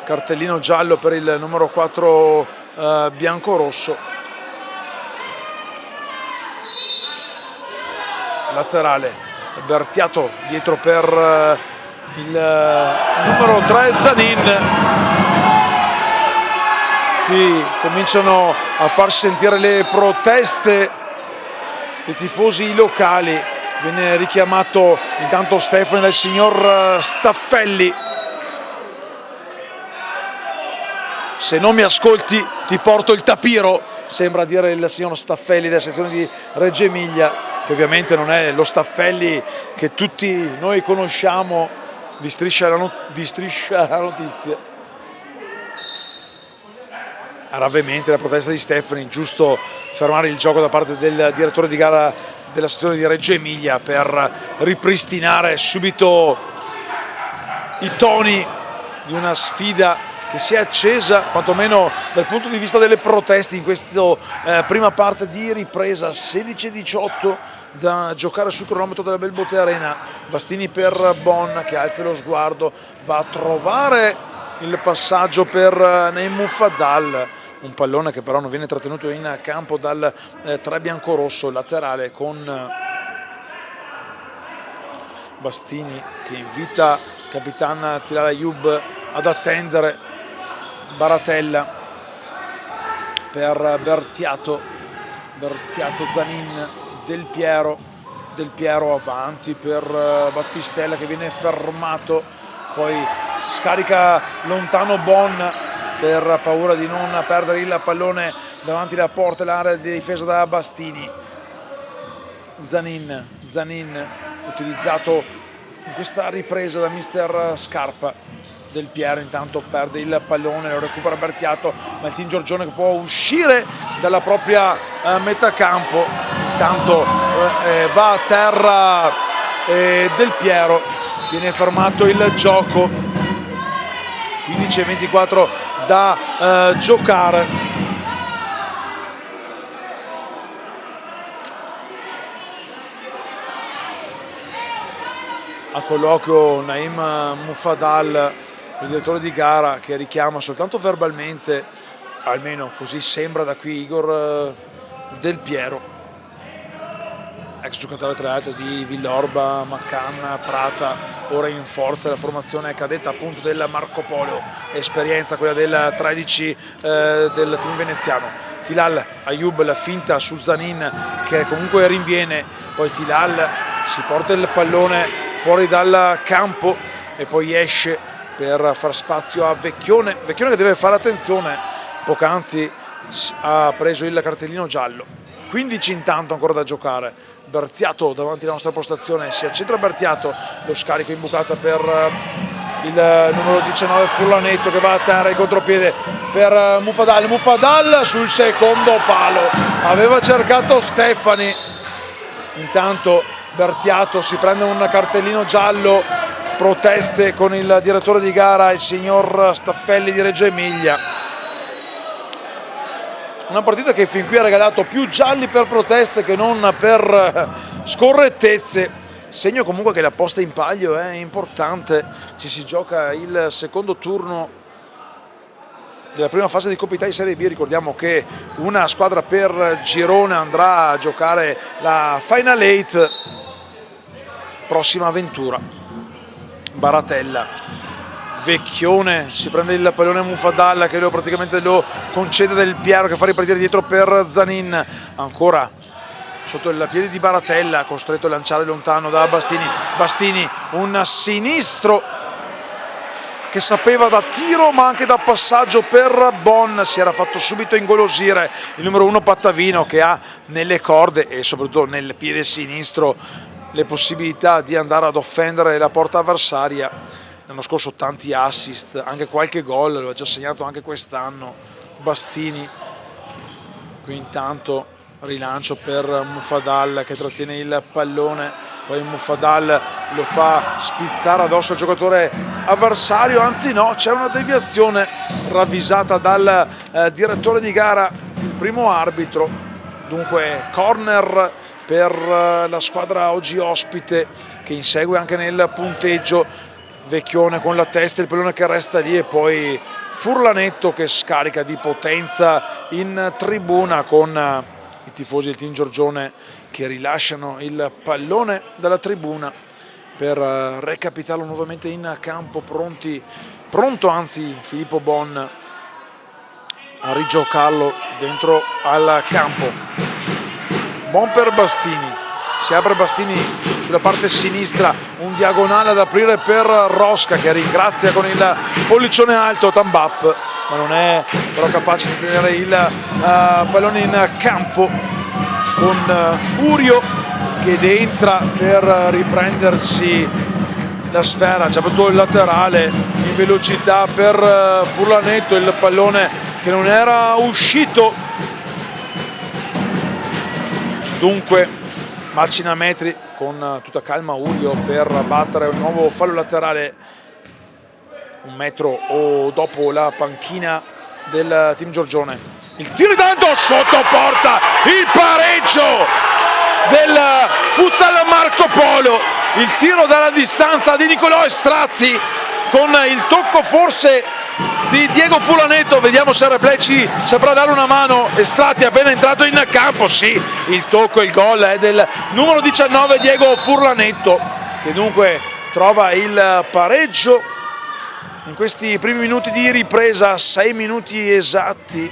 cartellino giallo per il numero 4 biancorosso. Laterale, Bertiato dietro per il numero 3 Zanin, qui cominciano a far sentire le proteste dei tifosi locali, viene richiamato intanto Stefani dal signor Staffelli, se non mi ascolti ti porto il tapiro, sembra dire il signor Staffelli della sezione di Reggio Emilia, che ovviamente non è lo Staffelli che tutti noi conosciamo di Striscia la Notizia. Gravemente la protesta di Stefani, giusto fermare il gioco da parte del direttore di gara della sezione di Reggio Emilia per ripristinare subito i toni di una sfida che si è accesa quantomeno dal punto di vista delle proteste in questa prima parte di ripresa. 16-18 da giocare sul cronometro della Belbote Arena. Bastini per Bon che alza lo sguardo, va a trovare il passaggio per Neymouf Fadal, un pallone che però non viene trattenuto in campo dal 3 biancorosso, laterale con Bastini che invita Capitan Tilal Ayoub ad attendere. Baratella per Bertiato, Zanin, Del Piero avanti per Battistella che viene fermato, poi scarica lontano Bon per paura di non perdere il pallone davanti alla porta, l'area di difesa da Bastini. Zanin utilizzato in questa ripresa da mister Scarpa. Del Piero intanto perde il pallone, lo recupera Bertiato, ma il team Giorgione che può uscire dalla propria metà campo, intanto va a terra Del Piero, viene fermato il gioco, 15-24 da giocare. A colloquio Naim Mufadal, il direttore di gara, che richiama soltanto verbalmente, almeno così sembra da qui, Igor Del Piero. ex giocatore tra l'altro di Villorba, Macan, Prata, ora in forza la formazione cadetta appunto del Marco Polo, esperienza quella del 13 del team veneziano. Tilal Ayoub, la finta su Zanin che comunque rinviene, poi Tilal si porta il pallone fuori dal campo e poi esce per far spazio a Vecchione che deve fare attenzione, poc'anzi ha preso il cartellino giallo. 15 intanto ancora da giocare. Bertiato davanti alla nostra postazione, si accentra Bertiato, lo scarico in bucata per il numero 19 Furlanetto che va a terra, il contropiede per Mufadal sul secondo palo, aveva cercato Stefani, intanto Bertiato si prende un cartellino giallo, proteste con il direttore di gara, il signor Staffelli di Reggio Emilia. Una partita che fin qui ha regalato più gialli per proteste che non per scorrettezze, segno comunque che la posta in palio è importante. Ci si gioca il secondo turno della prima fase di Coppa Italia Serie B. Ricordiamo che una squadra per girone andrà a giocare la Final 8, prossima avventura. Baratella, Vecchione, si prende il pallone Mufadal che praticamente lo concede Del Piero che fa ripartire dietro per Zanin, ancora sotto il piede di Baratella, costretto a lanciare lontano da Bastini, un sinistro che sapeva da tiro ma anche da passaggio per Bon, si era fatto subito ingolosire il numero 1 Pattavino che ha nelle corde e soprattutto nel piede sinistro le possibilità di andare ad offendere la porta avversaria. L'anno scorso tanti assist, anche qualche gol, lo ha già segnato anche quest'anno Bastini. Qui intanto rilancio per Mufadal che trattiene il pallone, poi Mufadal lo fa spizzare addosso al giocatore avversario, anzi no, c'è una deviazione ravvisata dal direttore di gara, il primo arbitro, dunque corner per la squadra oggi ospite che insegue anche nel punteggio. Vecchione con la testa, il pallone che resta lì e poi Furlanetto che scarica di potenza in tribuna con i tifosi del team Giorgione che rilasciano il pallone dalla tribuna per recapitarlo nuovamente in campo, pronto anzi Filippo Bon a rigiocarlo dentro al campo. Bon per Bastini, si apre Bastini sulla parte sinistra, un diagonale ad aprire per Rosca che ringrazia con il pollicione alto Tambap, ma non è però capace di tenere il pallone in campo con Urio che entra per riprendersi la sfera, già battuto il laterale in velocità per Furlanetto, il pallone che non era uscito, dunque macina metri con tutta calma Urio per battere un nuovo fallo laterale un metro o dopo la panchina del team Giorgione. Il tiro intanto sotto porta, il pareggio del futsal Marco Polo, il tiro dalla distanza di Nicolò Estratti con il tocco forse di Diego Furlanetto, vediamo se il replay ci saprà dare una mano. Estratti è appena entrato in campo, sì, il tocco, il gol è del numero 19 Diego Furlanetto che dunque trova il pareggio in questi primi minuti di ripresa, 6 minuti esatti,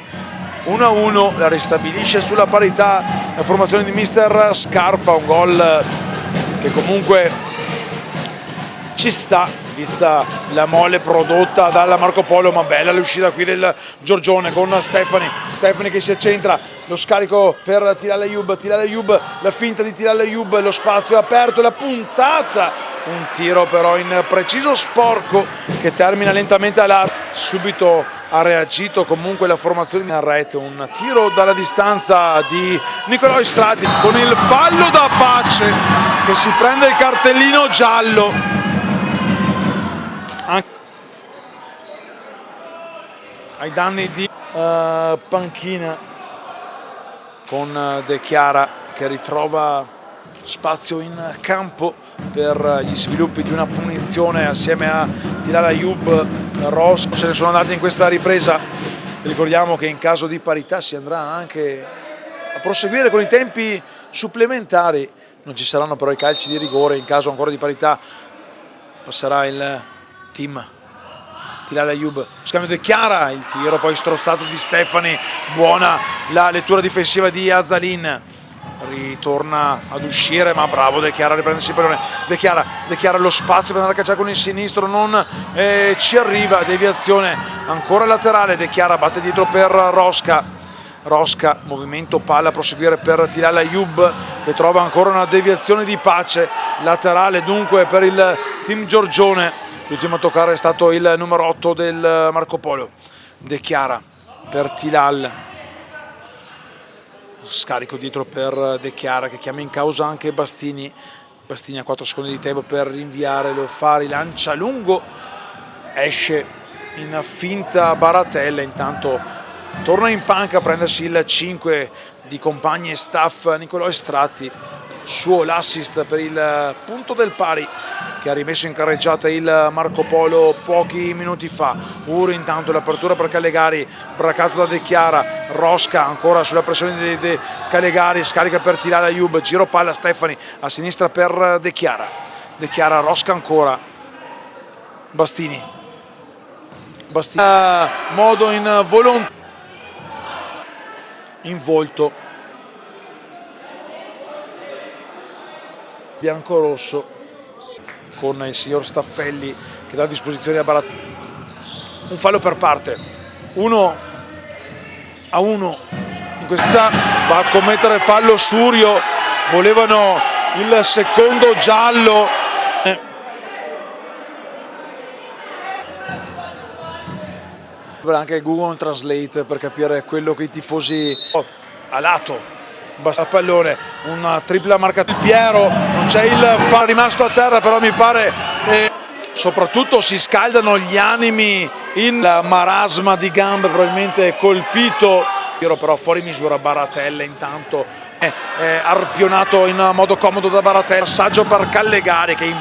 1-1, la ristabilisce sulla parità la formazione di mister Scarpa, un gol che comunque ci sta vista la mole prodotta dalla Marco Polo, ma bella l'uscita qui del Giorgione con Stefani che si accentra, lo scarico per Tilal Ayoub, la finta di Tilal Ayoub, lo spazio aperto, la puntata, un tiro però in preciso sporco che termina lentamente a lato. Subito ha reagito comunque la formazione in rete, un tiro dalla distanza di Nicolò Estratti con il fallo da Pace che si prende il cartellino giallo ai danni di panchina, con De Chiara che ritrova spazio in campo per gli sviluppi di una punizione assieme a Tilal Ayoub. Ross se ne sono andati in questa ripresa, ricordiamo che in caso di parità si andrà anche a proseguire con i tempi supplementari Non ci saranno però i calci di rigore, in caso ancora di parità passerà il team Tilal Ayoub. Scambio De Chiara, il tiro poi strozzato di Stefani, buona la lettura difensiva di Azzalin, ritorna ad uscire ma bravo De Chiara a riprendersi il pallone. De Chiara lo spazio per andare a cacciare con il sinistro, non ci arriva, deviazione ancora laterale. De Chiara batte dietro per Rosca, movimento palla a proseguire per Tilal Ayoub che trova ancora una deviazione di pace, laterale dunque per il team Giorgione. L'ultimo a toccare è stato il numero 8 del Marco Polo. De Chiara per Tilal, scarico dietro per De Chiara che chiama in causa anche Bastini. Bastini ha 4 secondi di tempo per rinviare, lo fa, rilancia lungo, esce in finta Baratella, intanto torna in panca a prendersi il 5 di compagni e staff Nicolò Estratti, suo l'assist per il punto del pari che ha rimesso in carreggiata il Marco Polo pochi minuti fa. Intanto l'apertura per Callegari, bracato da De Chiara. Rosca ancora sulla pressione di Callegari, scarica per Tilal Ayoub, giro palla Stefani a sinistra per De Chiara. De Chiara, Rosca ancora, Bastini, modo in volontà, in volto, bianco-rosso, con il signor Staffelli che dà a disposizione a Barat. Un fallo per parte, 1-1 in questa, va a commettere fallo Surio, volevano il secondo giallo. Anche Google Translate per capire quello che i tifosi a lato. Basta pallone, una tripla marca di Piero, non c'è il fallo rimasto a terra, però mi pare soprattutto si scaldano gli animi in marasma di gambe, probabilmente colpito. Piero però fuori misura Baratella, intanto arpionato in modo comodo da Baratella, passaggio per Callegari che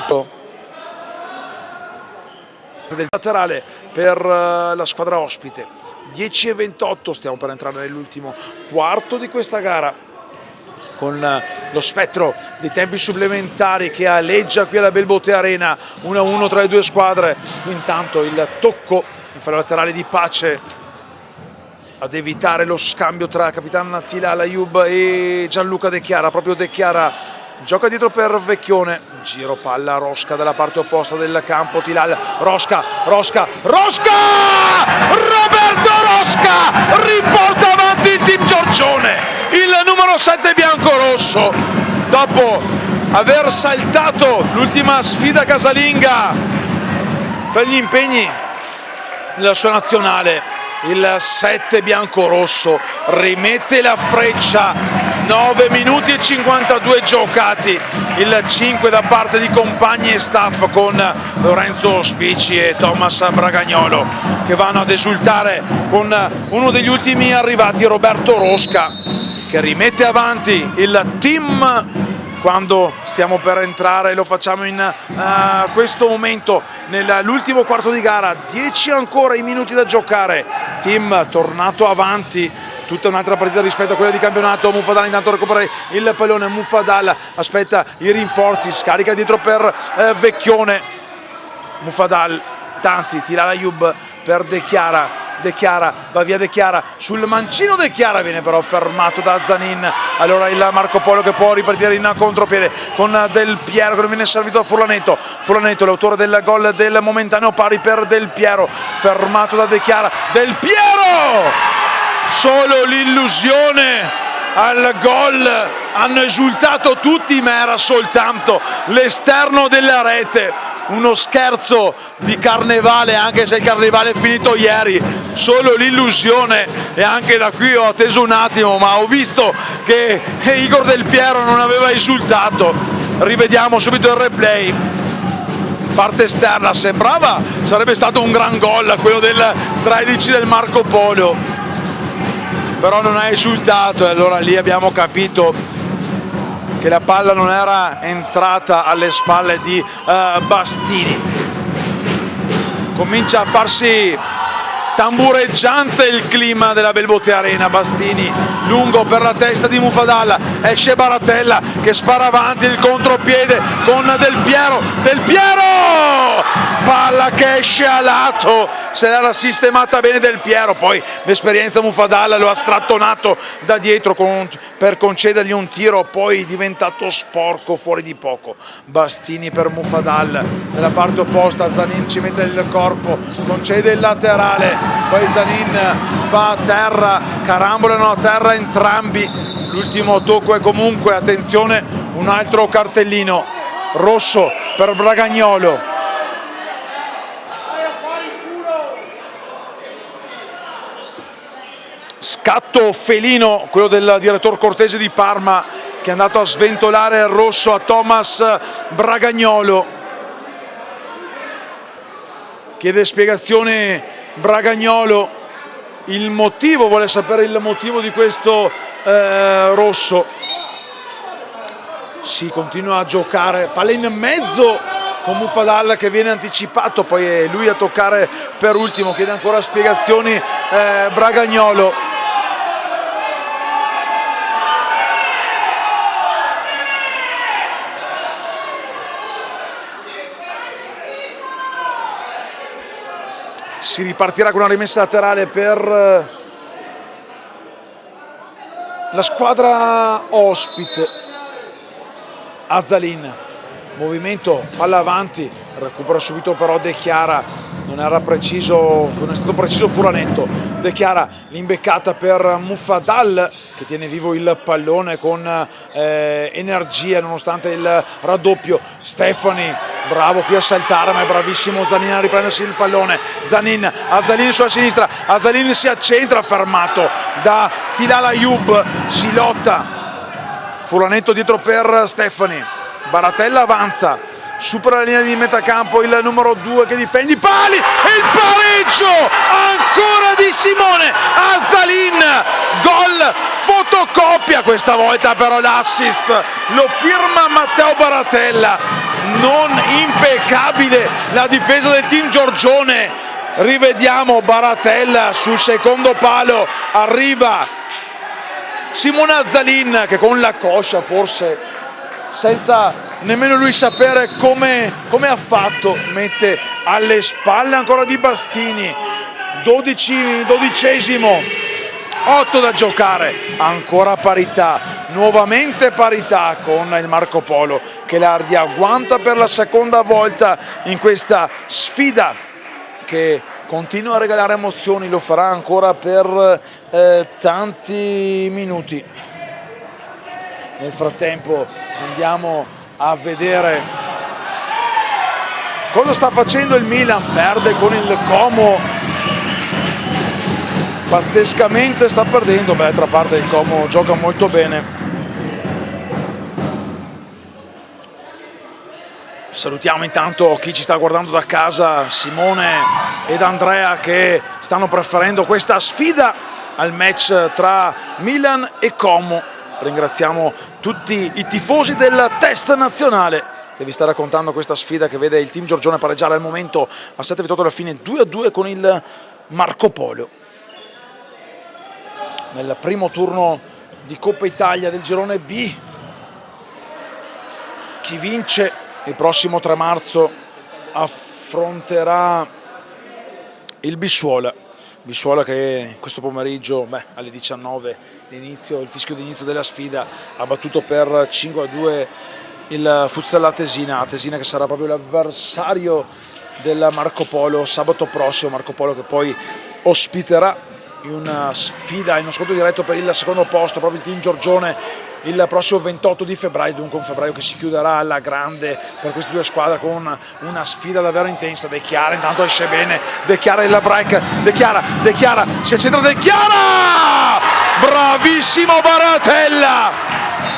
del laterale per la squadra ospite. 10:28, stiamo per entrare nell'ultimo quarto di questa gara, con lo spettro dei tempi supplementari che aleggia qui alla Belbote Arena. 1-1 tra le due squadre. Intanto il tocco in fallo laterale di Pace ad evitare lo scambio tra capitano Tilal Ayoub e Gianluca De Chiara. Proprio De Chiara gioca dietro per Vecchione, giro palla Rosca dalla parte opposta del campo. Tilal, Rosca, Roberto Rosca riporta avanti il team Giorgione. Il numero 7 bianco-rosso, dopo aver saltato l'ultima sfida casalinga per gli impegni della sua nazionale, il 7 bianco-rosso rimette la freccia. 9 minuti e 52 giocati, il 5 da parte di compagni e staff con Lorenzo Spicci e Thomas Bragagnolo che vanno ad esultare con uno degli ultimi arrivati, Roberto Rosca, che rimette avanti il team quando stiamo per entrare. Lo facciamo in questo momento nell'ultimo quarto di gara, 10 ancora i minuti da giocare, team tornato avanti, tutta un'altra partita rispetto a quella di campionato. Mufadal intanto recupera il pallone, Mufadal aspetta i rinforzi, scarica dietro per Vecchione, Mufadal, Tanzi, Tilal Ayoub per De Chiara. De Chiara, va via De Chiara, sul mancino De Chiara viene però fermato da Zanin. Allora il Marco Polo che può ripartire in contropiede con Del Piero che non viene servito a Furlanetto. Furlanetto, l'autore del gol del momentaneo pari per Del Piero, fermato da De Chiara. Del Piero! Solo l'illusione al gol, hanno esultato tutti ma era soltanto l'esterno della rete. Uno scherzo di carnevale, anche se il carnevale è finito ieri, solo l'illusione. E anche da qui ho atteso un attimo ma ho visto che Igor Del Piero non aveva esultato. Rivediamo subito il replay, parte esterna, sembrava sarebbe stato un gran gol quello del 13 del Marco Polo, però non ha esultato e allora lì abbiamo capito che la palla non era entrata alle spalle di Bastini. Comincia a farsi tambureggiante il clima della Belbotte Arena. Bastini lungo per la testa di Mufadalla, esce Baratella che spara avanti il contropiede con Del Piero, palla che esce a lato, se l'era sistemata bene Del Piero, poi l'esperienza Mufadalla lo ha strattonato da dietro per concedergli un tiro poi diventato sporco fuori di poco. Bastini per Mufadalla nella parte opposta, Zanin ci mette il corpo, concede il laterale, poi Zanin va a terra, carambolano a terra entrambi, l'ultimo tocco è comunque, attenzione, un altro cartellino rosso per Bragagnolo. Scatto felino, quello del direttore Cortese di Parma, che è andato a sventolare il rosso a Thomas Bragagnolo. Chiede spiegazione Bragagnolo, il motivo, vuole sapere il motivo di questo rosso. Si continua a giocare, palla in mezzo con Mufadalla che viene anticipato, poi è lui a toccare per ultimo, chiede ancora spiegazioni Bragagnolo. Si ripartirà con una rimessa laterale per la squadra ospite. Azzalin, movimento, palla avanti, recupera subito però De Chiara, non è stato preciso Furanetto. De Chiara, l'imbeccata per Mufadal che tiene vivo il pallone con energia nonostante il raddoppio. Stefani, bravo qui a saltare, ma è bravissimo Zanin a riprendersi il pallone. Azzalin sulla sinistra, Azzalin si accentra, fermato da Tilal Ayub, si lotta. Furanetto dietro per Stefani, Baratella avanza, supera la linea di metacampo il numero 2 che difende i pali, e il pareggio ancora di Simone Azzalin, gol fotocopia, questa volta però l'assist lo firma Matteo Baratella. Non impeccabile la difesa del team Giorgione, rivediamo Baratella sul secondo palo, arriva Simone Azzalin che con la coscia, forse senza nemmeno lui sapere come ha fatto, mette alle spalle ancora di Bastini. 12esimo, 8 da giocare, ancora parità, nuovamente parità con il Marco Polo che la riagguanta per la seconda volta in questa sfida che continua a regalare emozioni, lo farà ancora per tanti minuti. Nel frattempo andiamo a vedere cosa sta facendo il Milan, perde con il Como, pazzescamente sta perdendo, d'altra parte il Como gioca molto bene. Salutiamo intanto chi ci sta guardando da casa, Simone ed Andrea, che stanno preferendo questa sfida al match tra Milan e Como. Ringraziamo tutti i tifosi del test nazionale che vi sta raccontando questa sfida che vede il team Giorgione pareggiare al momento a 7:28 alla fine 2-2 con il Marco Polo. Nel primo turno di Coppa Italia del girone B, chi vince il prossimo 3 marzo affronterà il Bissuola che questo pomeriggio alle 19 il fischio di inizio della sfida ha battuto per 5-2 il Futsal Atesina che sarà proprio l'avversario del Marco Polo sabato prossimo. Marco Polo che poi ospiterà in una sfida, in uno scontro diretto per il secondo posto proprio il team Giorgione il prossimo 28 di febbraio, dunque un febbraio che si chiuderà alla grande per queste due squadre con una sfida davvero intensa. De Chiara intanto esce bene, De Chiara il break, De Chiara si accentra, De Chiara, bravissimo Baratella,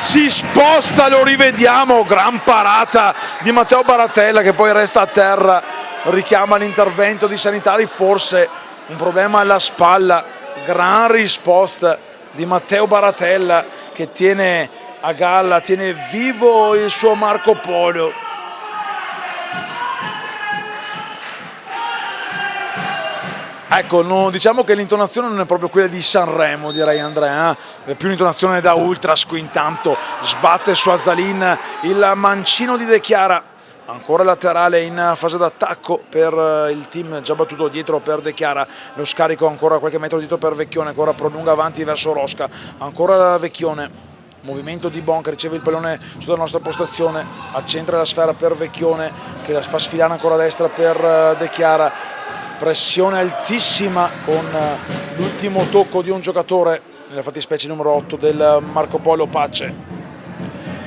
si sposta, lo rivediamo, gran parata di Matteo Baratella che poi resta a terra, richiama l'intervento di sanitari, forse un problema alla spalla. Gran risposta di Matteo Baratella che tiene a galla, tiene vivo il suo Marco Polo. Ecco, diciamo che l'intonazione non è proprio quella di Sanremo, direi Andrea, è più un'intonazione da ultras. Qui intanto sbatte su Azzalin il mancino di De Chiara, ancora laterale in fase d'attacco per il team già battuto dietro per De Chiara, lo scarico ancora qualche metro dietro per Vecchione, ancora prolunga avanti verso Rosca, ancora Vecchione. Movimento di Bon che riceve il pallone sulla nostra postazione, accentra la sfera per Vecchione che la fa sfilare ancora a destra per De Chiara, pressione altissima con l'ultimo tocco di un giocatore, nella fattispecie numero 8 del Marco Polo Pace,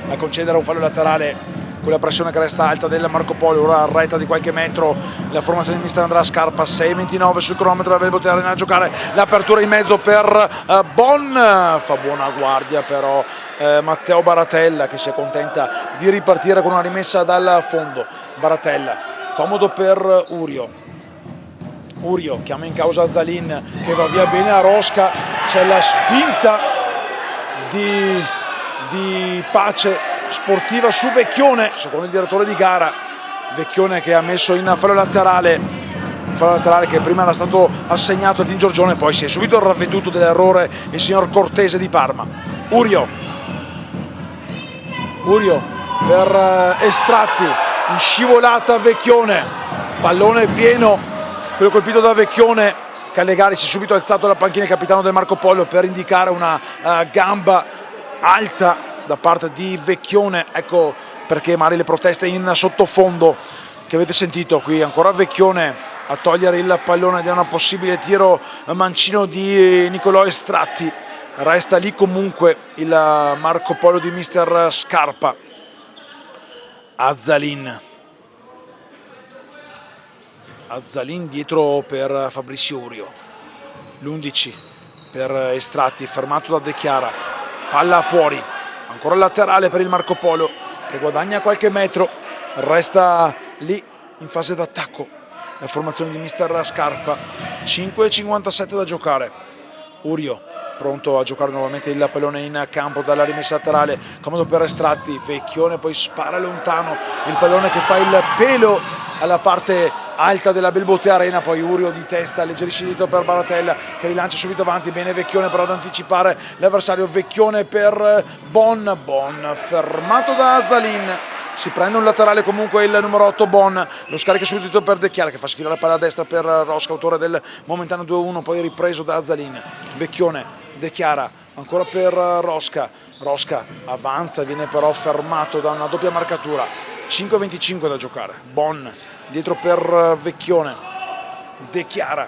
a concedere un fallo laterale con la pressione che resta alta del Marco Polo. Ora retta di qualche metro la formazione di mister Andrea Scarpa, 6:29 sul cronometro, la Velbote Arena a giocare, l'apertura in mezzo per Bon, fa buona guardia però Matteo Baratella che si accontenta di ripartire con una rimessa dal fondo. Baratella, comodo per Urio chiama in causa Azzalin che va via bene a Rosca, c'è la spinta di Pace sportiva su Vecchione, secondo il direttore di gara. Vecchione che ha messo in fallo laterale che prima era stato assegnato a Tin Giorgione, poi si è subito ravveduto dell'errore il signor Cortese di Parma. Urio per Estratti, in scivolata Vecchione, pallone pieno, quello colpito da Vecchione. Callegari si è subito alzato dalla panchina, il capitano del Marco Polo, per indicare una gamba alta da parte di Vecchione. Ecco perché magari le proteste in sottofondo che avete sentito. Qui ancora Vecchione a togliere il pallone da una possibile tiro mancino di Nicolò Estratti, resta lì comunque il Marco Polo di mister Scarpa. Azzalin dietro per Fabrizio Urio, l'11 per Estratti, fermato da De Chiara, palla fuori, ancora laterale per il Marco Polo che guadagna qualche metro, resta lì in fase d'attacco la formazione di mister Scarpa. 5:57 da giocare. Urio pronto a giocare nuovamente il pallone in campo dalla rimessa laterale, comodo per Estratti, Vecchione poi spara lontano il pallone che fa il pelo alla parte alta della Belbote Arena, poi Urio di testa alleggerisce dietro per Baratella che rilancia subito avanti, bene Vecchione però ad anticipare l'avversario. Vecchione per Bon fermato da Azzalin, si prende un laterale comunque il numero 8 Bon, lo scarica subito per De Chiara che fa sfilare la palla a destra per Rosca, autore del momentaneo 2-1, poi ripreso da Azzalin. Vecchione, De Chiara ancora per Rosca avanza, viene però fermato da una doppia marcatura. 5:25 da giocare. Bon dietro per Vecchione, De Chiara,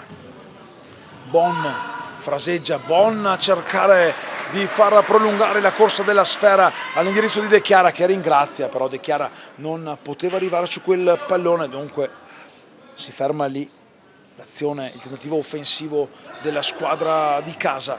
Bon fraseggia, Bon a cercare di far prolungare la corsa della sfera all'indirizzo di De Chiara che ringrazia, però De Chiara non poteva arrivare su quel pallone, dunque si ferma lì l'azione, il tentativo offensivo della squadra di casa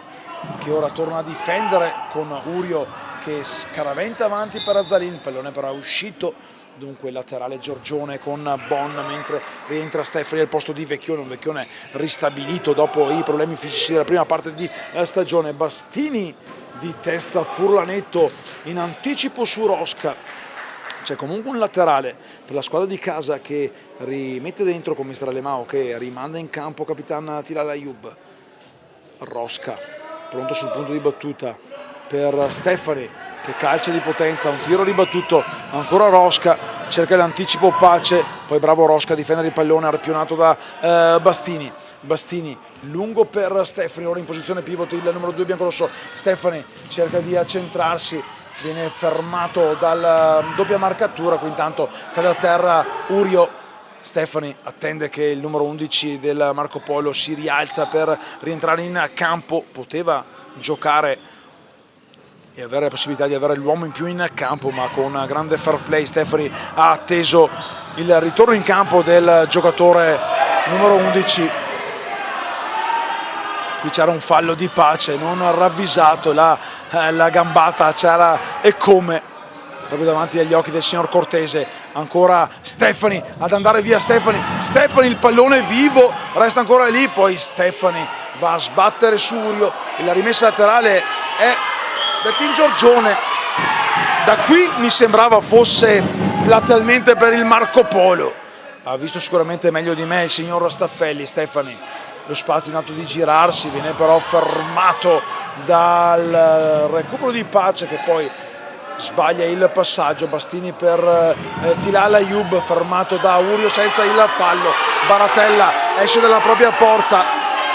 che ora torna a difendere con Urio che scaraventa avanti per Azzalin, il pallone però è uscito, dunque laterale Giorgione con Bon mentre rientra Stefani al posto di Vecchione, un Vecchione ristabilito dopo i problemi fisici della prima parte di stagione. Bastini di testa furlanetto in anticipo su Rosca, c'è comunque un laterale per la squadra di casa che rimette dentro con mister Alemao che rimanda in campo capitan Tilal Ayub. Rosca pronto sul punto di battuta per Stefani che calcia di potenza, un tiro ribattuto, ancora Rosca, cerca l'anticipo Pace, poi bravo Rosca a difendere il pallone arpionato da Bastini lungo per Stefani, ora in posizione pivot il numero 2 biancorosso. Stefani cerca di accentrarsi, viene fermato dalla doppia marcatura, qui intanto cade a terra Urio. Stefani attende che il numero 11 del Marco Polo si rialza per rientrare in campo, poteva giocare e avere la possibilità di avere l'uomo in più in campo, ma con grande fair play Stefani ha atteso il ritorno in campo del giocatore numero 11. Qui c'era un fallo di Pace, non ravvisato, la gambata c'era e come proprio davanti agli occhi del signor Cortese. Ancora Stefani ad andare via, Stefani, il pallone vivo, resta ancora lì, poi Stefani va a sbattere su Urio e la rimessa laterale è da Tin Giorgione. Da qui mi sembrava fosse lateralmente per il Marco Polo, ha visto sicuramente meglio di me il signor Staffelli. Stefani lo spazio in atto di girarsi, viene però fermato dal recupero di Pace, che poi sbaglia il passaggio. Bastini per Tilal Ayub, fermato da Urio senza il fallo. Baratella esce dalla propria porta,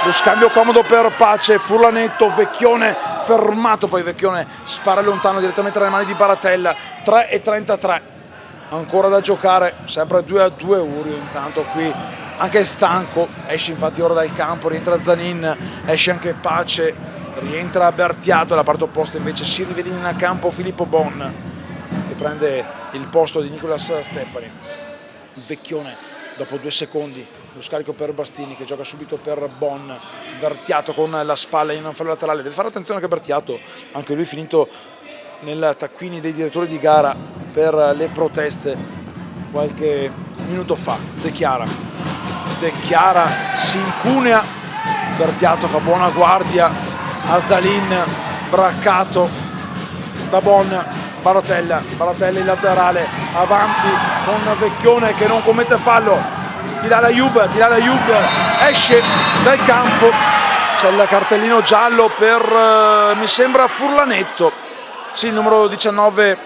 lo scambio comodo per Pace, Furlanetto, Vecchione fermato, poi Vecchione spara lontano direttamente dalle mani di Baratella. 3:33 ancora da giocare, sempre 2-2. Urio intanto qui anche stanco, esce infatti ora dal campo, rientra Zanin, esce anche Pace, rientra Bertiato. Alla parte opposta invece si rivede in campo Filippo Bon, che prende il posto di Nicolas Stefani. Vecchione dopo 2 secondi, lo scarico per Bastini, che gioca subito per Bon. Bertiato con la spalla in fallo laterale, deve fare attenzione che Bertiato, anche lui finito nel taccuini dei direttori di gara per le proteste qualche minuto fa. De Chiara si incunea, Bertiato fa buona guardia a Zalin, braccato da Bon. Baratella in laterale, avanti con Vecchione che non commette fallo. Tilal Ayub esce dal campo, c'è il cartellino giallo per mi sembra Furlanetto, sì, il numero 19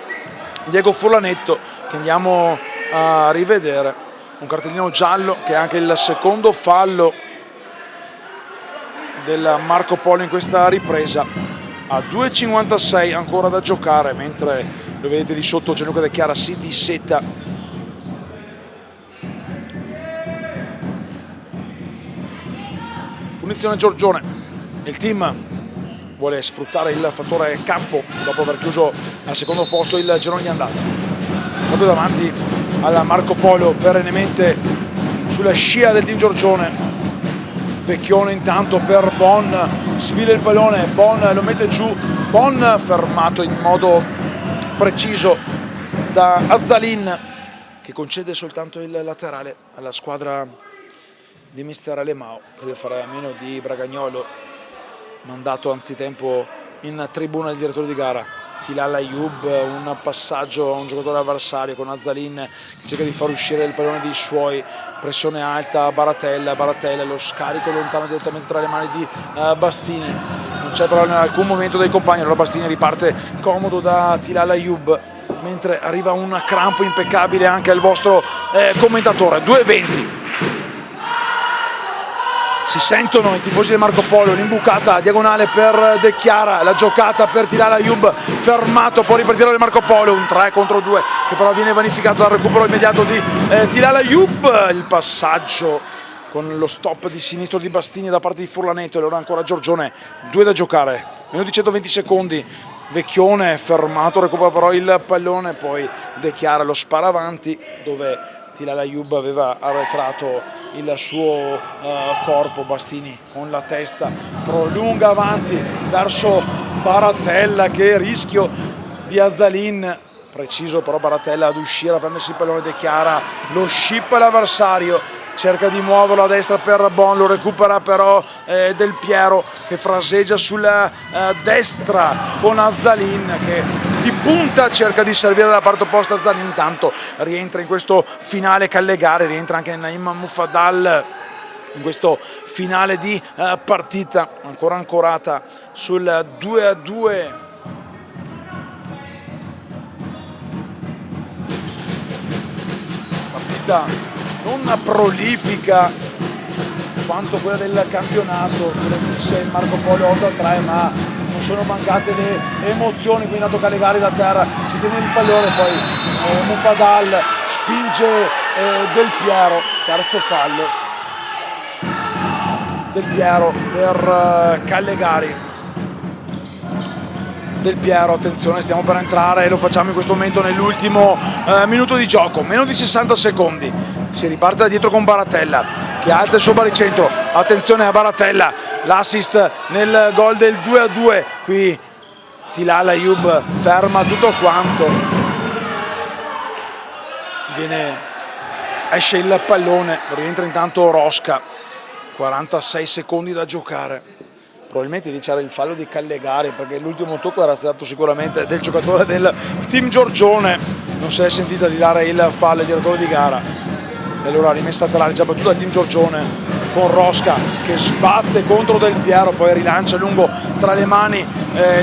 Diego Furlanetto, che andiamo a rivedere. Un cartellino giallo che è anche il secondo fallo del Marco Polo in questa ripresa. A 2:56 ancora da giocare, mentre lo vedete di sotto Gianluca De Chiara si disseta. Punizione Giorgione, il team vuole sfruttare il fattore campo dopo aver chiuso al secondo posto il girone di andata, proprio davanti al Marco Polo, perennemente sulla scia del team Giorgione. Vecchione intanto per Bon, sfila il pallone, Bon lo mette giù, Bon fermato in modo preciso da Azzalin, che concede soltanto il laterale alla squadra di mister Alemao, che deve fare a meno di Bragagnolo, mandato anzitempo in tribuna del direttore di gara. Tilal Ayub, un passaggio a un giocatore avversario con Azzalin che cerca di far uscire il pallone dei suoi, pressione alta, Baratella, lo scarico lontano direttamente tra le mani di Bastini, non c'è però in alcun momento dei compagni, allora Bastini riparte comodo da Tilal Ayub, mentre arriva un crampo impeccabile anche al vostro commentatore. 2:20. Si sentono i tifosi del Marco Polo, l'imbucata diagonale per De Chiara, la giocata per Tilal Ayub, fermato, può ripartire del Marco Polo, un 3-2 che però viene vanificato dal recupero immediato di Tilal Ayub. Il passaggio con lo stop di sinistro di Bastini da parte di Furlanetto, e allora ancora Giorgione, 2 da giocare, meno di 120 secondi. Vecchione fermato, recupera però il pallone, poi De Chiara lo spara avanti dove Tilal Ayub aveva arretrato il suo corpo. Bastini con la testa prolunga avanti verso Baratella, che rischio di Azzalin, preciso però Baratella ad uscire a prendersi il pallone. De Chiara lo scippa l'avversario, cerca di muoverlo a destra per Bon, lo recupera però Del Piero, che fraseggia sulla destra con Azzalin, che di punta cerca di servire dalla parte opposta. Azzalin intanto rientra in questo finale Callegari, rientra anche Naim Mufadal in questo finale di partita ancora ancorata sul 2-2. Partita non prolifica quanto quella del campionato, dove vinse il Marco Polo 8-3, ma non sono mancate le emozioni. Qui nato Callegari da terra, ci tiene il pallone, poi Mufadal spinge Del Piero, terzo fallo Del Piero per Callegari. Del Piero, attenzione, stiamo per entrare e lo facciamo in questo momento nell'ultimo minuto di gioco, meno di 60 secondi. Si riparte da dietro con Baratella, che alza il suo baricentro, attenzione a Baratella, l'assist nel gol del 2-2. Qui Tilal Ayub ferma tutto quanto, esce il pallone, rientra intanto Rosca, 46 secondi da giocare. Probabilmente lì c'era il fallo di Callegari, perché l'ultimo tocco era stato sicuramente del giocatore del team Giorgione, non si è sentita di dare il fallo al direttore di gara, e allora rimessa laterale già battuta dal team Giorgione con Rosca che sbatte contro Del Piero, poi rilancia lungo tra le mani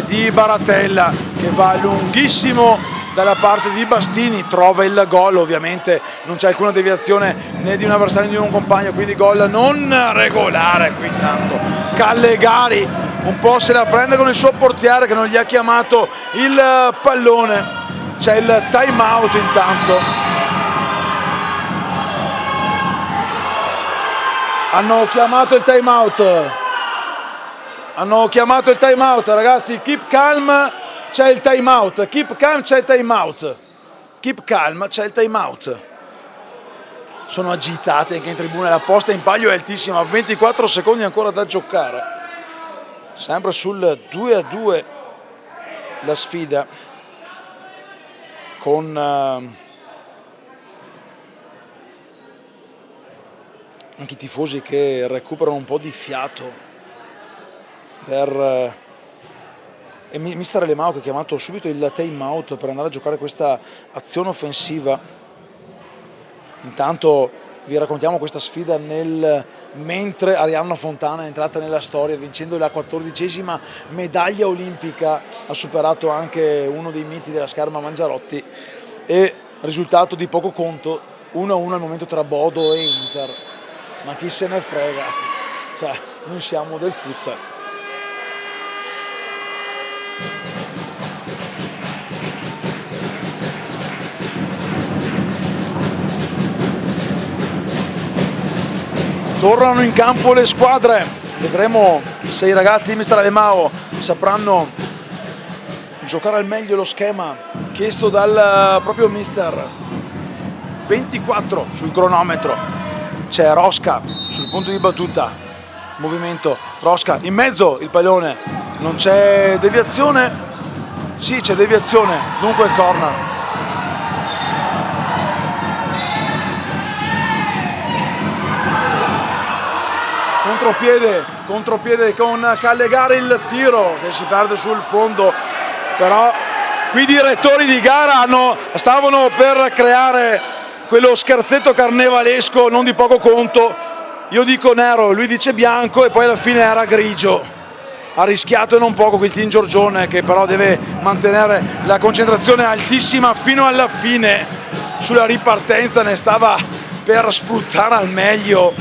di Baratella che va lunghissimo dalla parte di Bastini, trova il gol, ovviamente non c'è alcuna deviazione né di un avversario né di un compagno, quindi gol non regolare qui intanto. Callegari un po' se la prende con il suo portiere che non gli ha chiamato il pallone, c'è il time out intanto. Hanno chiamato il time out, ragazzi, keep calm, c'è il time out, keep calm, c'è il time out, keep calm, c'è il time out. Sono agitate anche in tribuna, la posta in palio è altissima, 24 secondi ancora da giocare, sempre sul 2-2 la sfida con anche i tifosi che recuperano un po' di fiato per e mister Alemao che ha chiamato subito il time out per andare a giocare questa azione offensiva. Intanto vi raccontiamo questa sfida mentre Arianna Fontana è entrata nella storia vincendo la 14ª medaglia olimpica, ha superato anche uno dei miti della scherma Mangiarotti e risultato di poco conto, 1-1 al momento tra Bodo e Inter. Ma chi se ne frega, cioè noi siamo del futsal. Tornano in campo le squadre, vedremo se i ragazzi di mister Alemao sapranno giocare al meglio lo schema chiesto dal proprio mister. 24 sul cronometro. C'è Rosca sul punto di battuta, movimento, Rosca in mezzo, il pallone, non c'è deviazione, sì c'è deviazione, dunque corner. Contropiede con Callegari, il tiro che si perde sul fondo, però qui i direttori di gara stavano per creare quello scherzetto carnevalesco non di poco conto, io dico nero, lui dice bianco e poi alla fine era grigio. Ha rischiato e non poco quel Team Giorgione che però deve mantenere la concentrazione altissima fino alla fine. Sulla ripartenza ne stava per sfruttare al meglio,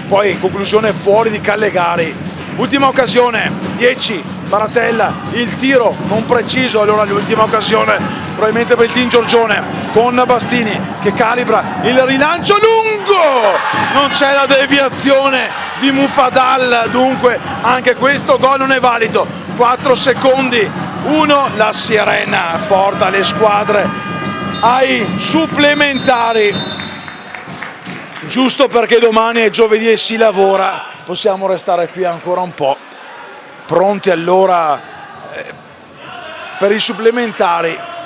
poi conclusione fuori di Callegari. Ultima occasione, 10, Baratella, il tiro non preciso, allora l'ultima occasione probabilmente per il Team Giorgione con Bastini che calibra il rilancio lungo, non c'è la deviazione di Mufadal, dunque anche questo gol non è valido. 4 secondi, 1, la sirena porta le squadre ai supplementari, giusto perché domani è giovedì e si lavora, possiamo restare qui ancora un po', pronti allora per i supplementari.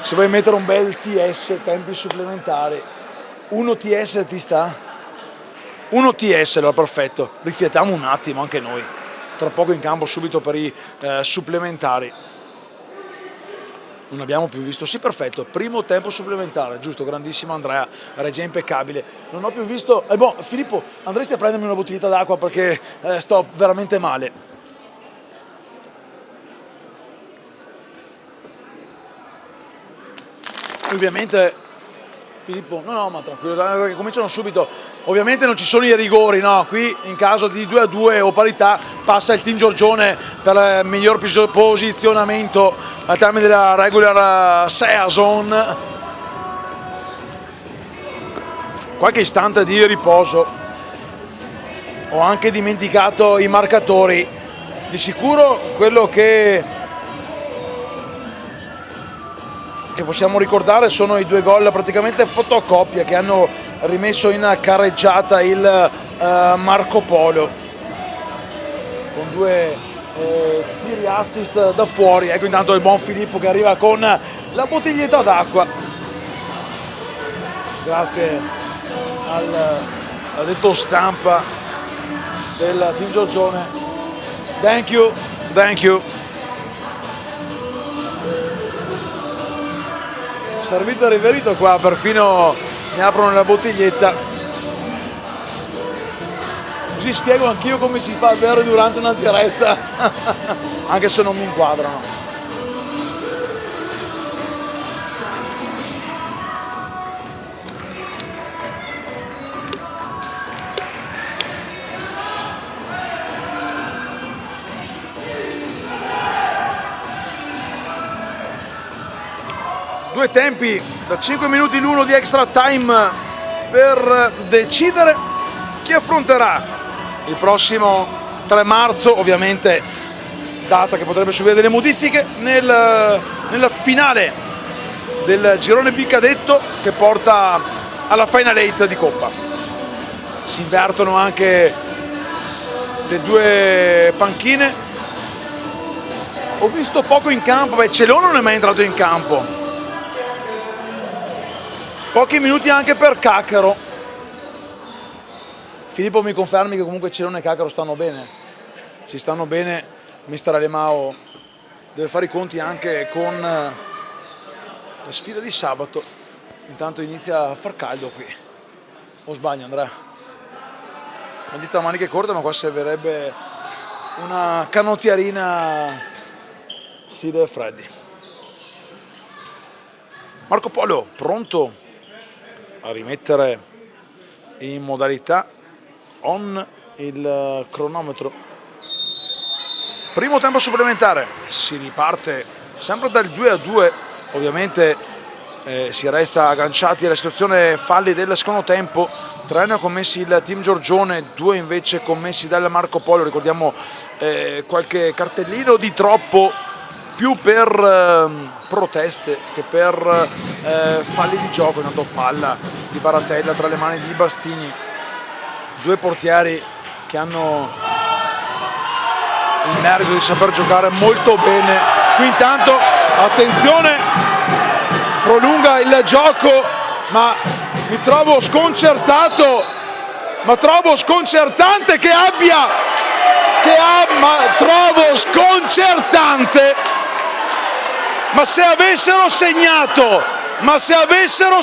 Se vuoi mettere un bel TS, tempi supplementari, 1 TS ti sta? 1 TS, allora perfetto, riflettiamo un attimo anche noi, tra poco in campo subito per i supplementari. Non abbiamo più visto, sì perfetto, primo tempo supplementare, giusto, grandissimo Andrea, regia impeccabile. Non ho più visto, Filippo, andresti a prendermi una bottiglietta d'acqua perché sto veramente male. Ovviamente Filippo, no ma tranquillo, cominciano subito, ovviamente non ci sono i rigori, no, qui in caso di 2-2 o parità passa il Team Giorgione per miglior posizionamento al termine della regular season. Qualche istante di riposo, ho anche dimenticato i marcatori, di sicuro quello che possiamo ricordare sono i 2 gol praticamente fotocopia che hanno rimesso in carreggiata il Marco Polo con 2 tiri assist da fuori. Ecco intanto il buon Filippo che arriva con la bottiglietta d'acqua, grazie al detto stampa del Team Giorgione. Thank you. Servito e riverito, qua perfino mi aprono la bottiglietta. così spiego anch'io come si fa a bere durante una diretta, anche se non mi inquadrano. Due tempi da 5 minuti l'uno di extra time per decidere chi affronterà il prossimo 3 marzo, ovviamente data che potrebbe subire delle modifiche nella finale del girone B cadetto che porta alla Final 8 di Coppa. Si invertono anche le due panchine. Ho visto poco in campo, Celone non è mai entrato in campo. Pochi minuti anche per Caccaro. Filippo mi confermi che comunque Celone e Caccaro stanno bene? Si stanno bene, mister Alemao deve fare i conti anche con la sfida di sabato. Intanto inizia a far caldo qui. O sbaglio Andrea? Ho detto a maniche corte, ma qua servirebbe una canottiarina Sid Freddy. Marco Polo pronto a rimettere in modalità on il cronometro. Primo tempo supplementare, si riparte sempre dal 2-2, ovviamente si resta agganciati alla situazione falli del secondo tempo. 3 ne ha commessi il team Giorgione, 2 invece commessi dal Marco Polo. Ricordiamo qualche cartellino di troppo, più per proteste che per falli di gioco. Intanto palla di Baratella tra le mani di Bastini, due portieri che hanno il merito di saper giocare molto bene. Qui intanto attenzione, prolunga il gioco, ma mi trovo sconcertato, ma trovo sconcertante trovo sconcertante. Ma se avessero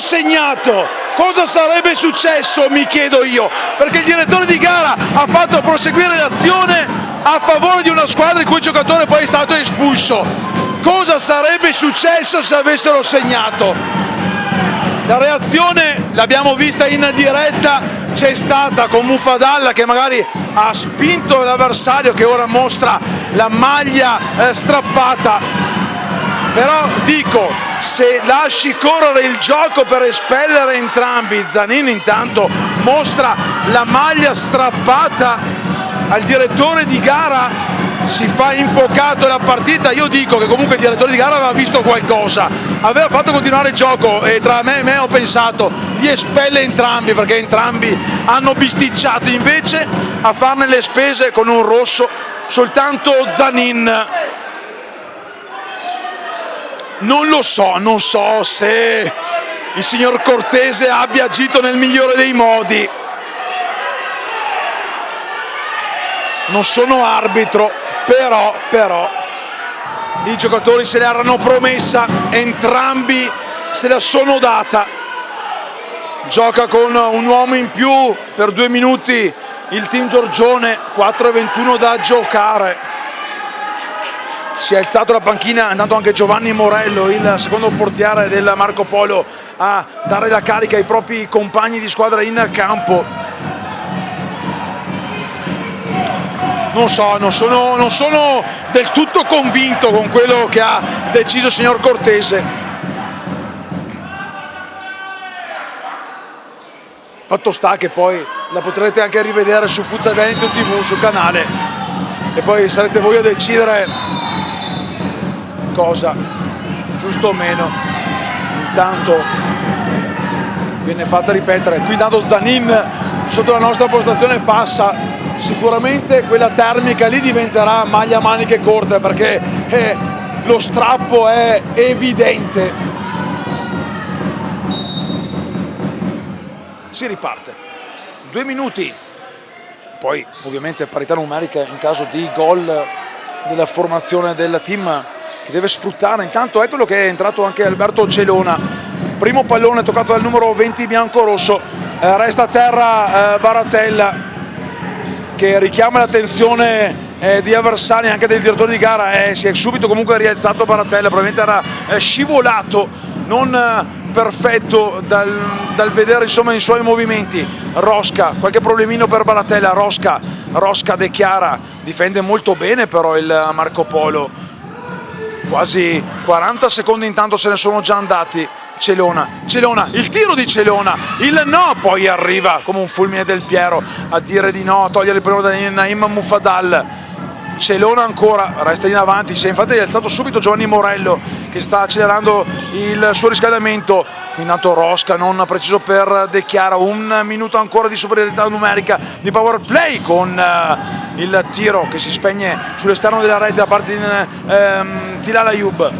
segnato, cosa sarebbe successo, mi chiedo io? Perché il direttore di gara ha fatto proseguire l'azione a favore di una squadra il cui giocatore poi è stato espulso. Cosa sarebbe successo se avessero segnato? La reazione l'abbiamo vista in diretta, c'è stata con Mufadalla che magari ha spinto l'avversario, che ora mostra la maglia strappata. Però dico, se lasci correre il gioco per espellere entrambi, Zanin intanto mostra la maglia strappata al direttore di gara, si fa infuocato la partita. Io dico che comunque il direttore di gara aveva visto qualcosa, aveva fatto continuare il gioco e tra me e me ho pensato li espelle entrambi perché entrambi hanno bisticciato, invece a farne le spese con un rosso soltanto Zanin. Non so se il signor Cortese abbia agito nel migliore dei modi. Non sono arbitro, però i giocatori se l'erano promessa, entrambi se la sono data. Gioca con un uomo in più per 2 minuti il team Giorgione, 4:21 da giocare. Si è alzato la panchina, andando anche Giovanni Morello, il secondo portiere del Marco Polo, a dare la carica ai propri compagni di squadra in campo. Non sono del tutto convinto con quello che ha deciso il signor Cortese. Fatto sta che poi la potrete anche rivedere su Futsal Veneto TV, sul canale, e poi sarete voi a decidere cosa, giusto o meno. Intanto viene fatta ripetere, qui dando Zanin sotto la nostra postazione passa, sicuramente quella termica lì diventerà maglia maniche corte perché lo strappo è evidente. Si riparte, 2 minuti, poi ovviamente parità numerica in caso di gol della formazione del team che deve sfruttare. Intanto eccolo che è entrato anche Alberto Celona, primo pallone toccato dal numero 20 biancorosso, resta a terra Baratella, che richiama l'attenzione di avversari, anche del direttore di gara. Si è subito comunque rialzato Baratella, probabilmente era scivolato, non perfetto dal vedere insomma i suoi movimenti. Rosca, qualche problemino per Baratella. Rosca De Chiara difende molto bene però il Marco Polo, quasi 40 secondi intanto se ne sono già andati. Celona, il tiro di Celona, il no, poi arriva come un fulmine del Piero a dire di no, a togliere il problema da Naim Mufadal. Celona ancora, resta in avanti, si è infatti alzato subito Giovanni Morello che sta accelerando il suo riscaldamento. Intanto Rosca non preciso per De Chiara, 1 minuto ancora di superiorità numerica di power play con il tiro che si spegne sull'esterno della rete da parte di Tilal Ayub.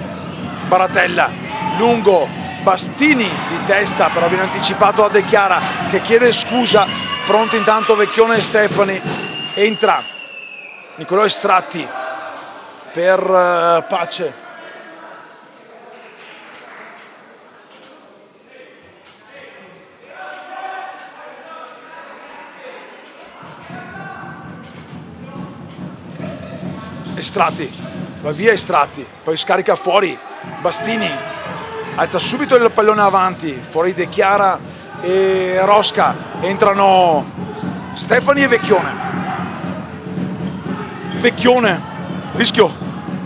Baratella, lungo, Bastini di testa, però viene anticipato da De Chiara che chiede scusa. Pronto intanto Vecchione e Stefani. Entra Nicolò Estratti per Pace. Estratti, va via Estratti, poi scarica fuori Bastini, alza subito il pallone avanti, fuori De Chiara e Rosca, entrano Stefani e Vecchione, rischio,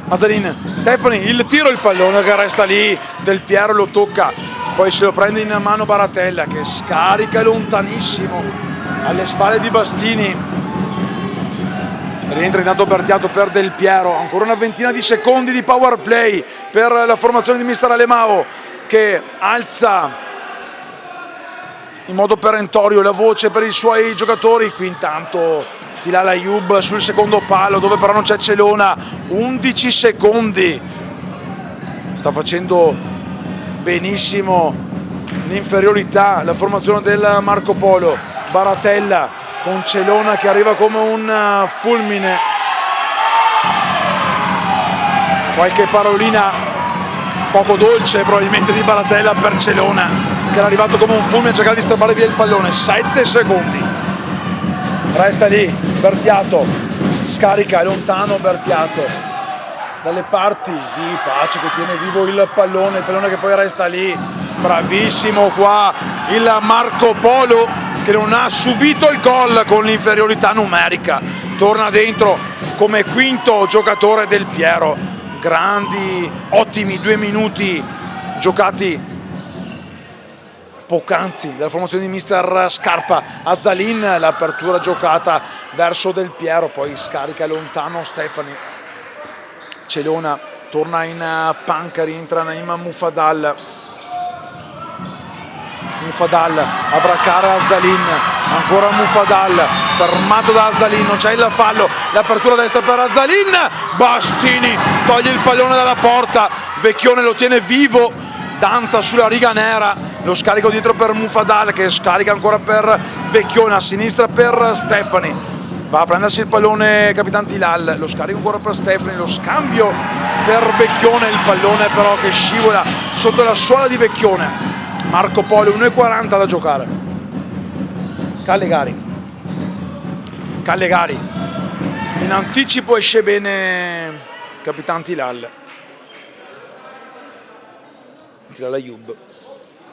Azzalin, Stefani, il tiro, il pallone che resta lì, Del Piero lo tocca, poi se lo prende in mano Baratella che scarica lontanissimo alle spalle di Bastini. Rientra intanto Bertiato per Del Piero, ancora una ventina di secondi di power play per la formazione di mister Alemao che alza in modo perentorio la voce per i suoi giocatori. Qui intanto Tilal Ayub sul secondo palo dove però non c'è Celona, 11 secondi, sta facendo benissimo l'inferiorità la formazione del Marco Polo. Baratella con Celona che arriva come un fulmine, qualche parolina poco dolce probabilmente di Baratella per Celona che era arrivato come un fulmine a cercare di strappare via il pallone. 7 secondi, resta lì Bertiato, scarica, è lontano Bertiato dalle parti di Pace che tiene vivo il pallone che poi resta lì. Bravissimo qua il Marco Polo che non ha subito il gol con l'inferiorità numerica, torna dentro come quinto giocatore Del Piero. Grandi, ottimi 2 minuti giocati poc'anzi dalla formazione di mister Scarpa. Azzalin, l'apertura giocata verso Del Piero, poi scarica lontano Stefani. Celona torna in panca, rientra Naim Mufadal a braccare Azzalin, ancora Mufadal fermato da Azzalin, non c'è il fallo, l'apertura destra per Azzalin, Bastini toglie il pallone dalla porta, Vecchione lo tiene vivo, danza sulla riga nera, lo scarico dietro per Mufadal che scarica ancora per Vecchione, a sinistra per Stefani, va a prendersi il pallone Capitan Tilal, lo scarico ancora per Stefani, lo scambio per Vecchione, il pallone però che scivola sotto la suola di Vecchione. Marco Polo, 1,40 da giocare. Callegari in anticipo, esce bene Capitan Tilal Ayub,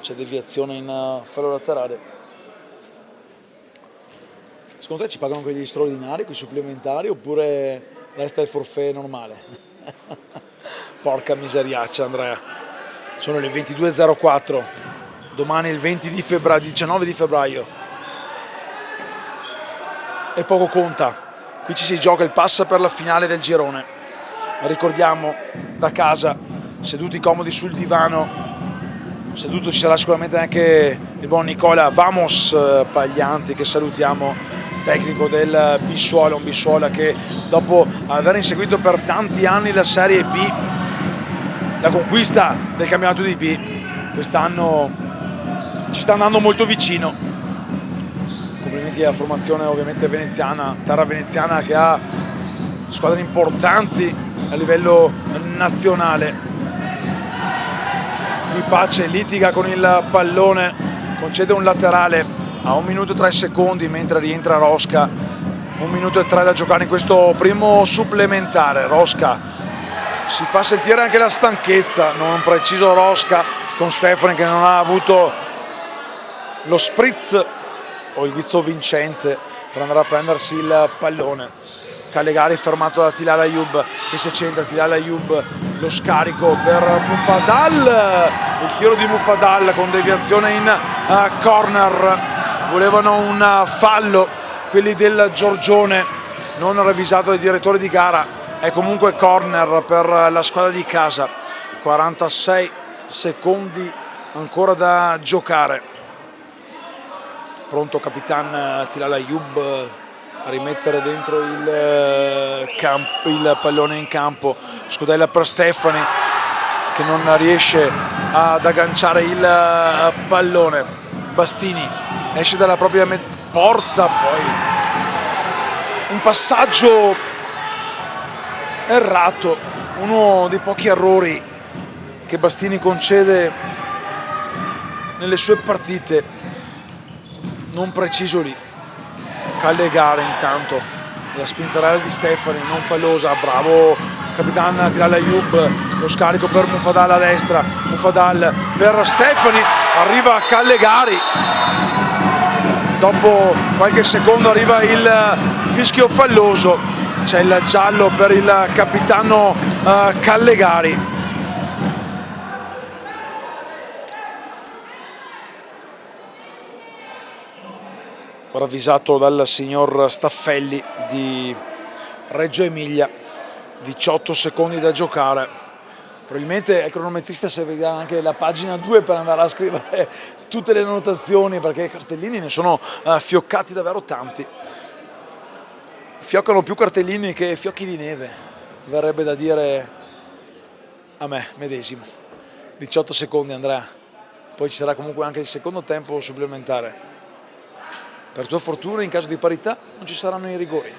c'è deviazione in fallo laterale. Secondo te ci pagano quegli straordinari, quei supplementari, oppure resta il forfait normale? Porca miseriaccia Andrea, sono le 22:04, domani il 19 di febbraio e poco conta, qui ci si gioca il pass per la finale del girone. Ricordiamo da casa, seduti comodi sul divano, seduto ci sarà sicuramente anche il buon Nicola Vamos Paglianti, che salutiamo, tecnico del Bissuola, un Bissuola che dopo aver inseguito per tanti anni la Serie B, la conquista del campionato di B, quest'anno ci sta andando molto vicino. Complimenti alla formazione ovviamente veneziana, terra veneziana che ha squadre importanti a livello nazionale. Qui Pace litiga con il pallone, concede un laterale a 1 minuto e 3 secondi mentre rientra Rosca 1 minuto e 3 da giocare in questo primo supplementare. Rosca si fa sentire anche la stanchezza, non preciso Rosca, con Stefani che non ha avuto lo spritz o il guizzo vincente per andare a prendersi il pallone. Callegari fermato da Tilal Ayoub che si centra, Tilal Ayoub, lo scarico per Mufadal, il tiro di Mufadal con deviazione in corner. Volevano un fallo quelli del Giorgione, non revisato dai direttori di gara. È comunque corner per la squadra di casa. 46 secondi ancora da giocare. Pronto Capitan Tilal Ayoub a rimettere dentro il pallone in campo. Scudella per Stefani che non riesce ad agganciare il pallone. Bastini esce dalla propria porta, poi un passaggio errato, uno dei pochi errori che Bastini concede nelle sue partite, non preciso lì. Callegari intanto, la spinta reale di Stefani, non fallosa, bravo Capitan Tilal Ayoub, lo scarico per Mufadal a destra, Mufadal per Stefani, arriva Callegari, dopo qualche secondo arriva il fischio falloso, c'è il giallo per il capitano Callegari. Ravvisato dal signor Staffelli di Reggio Emilia. 18 secondi da giocare. Probabilmente il cronometrista servirà anche la pagina 2 per andare a scrivere tutte le notazioni, perché i cartellini ne sono fioccati davvero tanti. Fioccano più cartellini che fiocchi di neve, verrebbe da dire a me medesimo. 18 secondi Andrea, poi ci sarà comunque anche il secondo tempo supplementare. Per tua fortuna in caso di parità non ci saranno i rigori.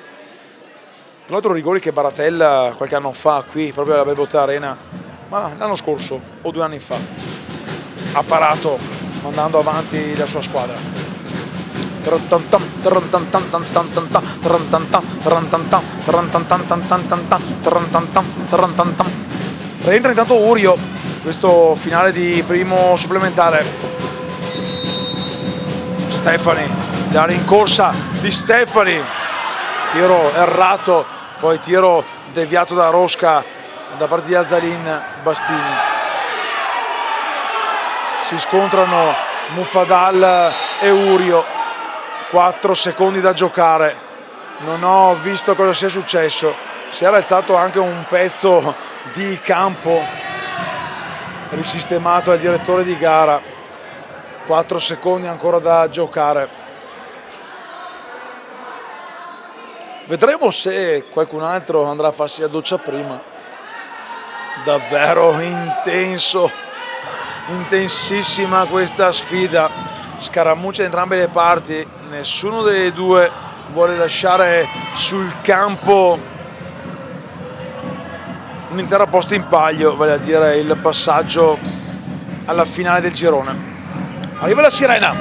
Tra l'altro rigori che Baratella qualche anno fa qui proprio alla Belbotta Arena, ma l'anno scorso o 2 anni fa, ha parato mandando avanti la sua squadra. Rientra intanto Urio, questo finale di primo supplementare. Stefani, la rincorsa di Stefani, tiro errato, poi tiro deviato da Rosca da parte di Azzalin. Bastini, si scontrano Mufadal e Urio, 4 secondi da giocare. Non ho visto cosa sia successo, si era alzato anche un pezzo di campo risistemato dal direttore di gara. 4 secondi ancora da giocare. Vedremo se qualcun altro andrà a farsi la doccia prima. Davvero intenso, intensissima questa sfida. Scaramuccia da entrambe le parti, nessuno delle due vuole lasciare sul campo un'intera posta in palio, vale a dire il passaggio alla finale del girone. Arriva la sirena,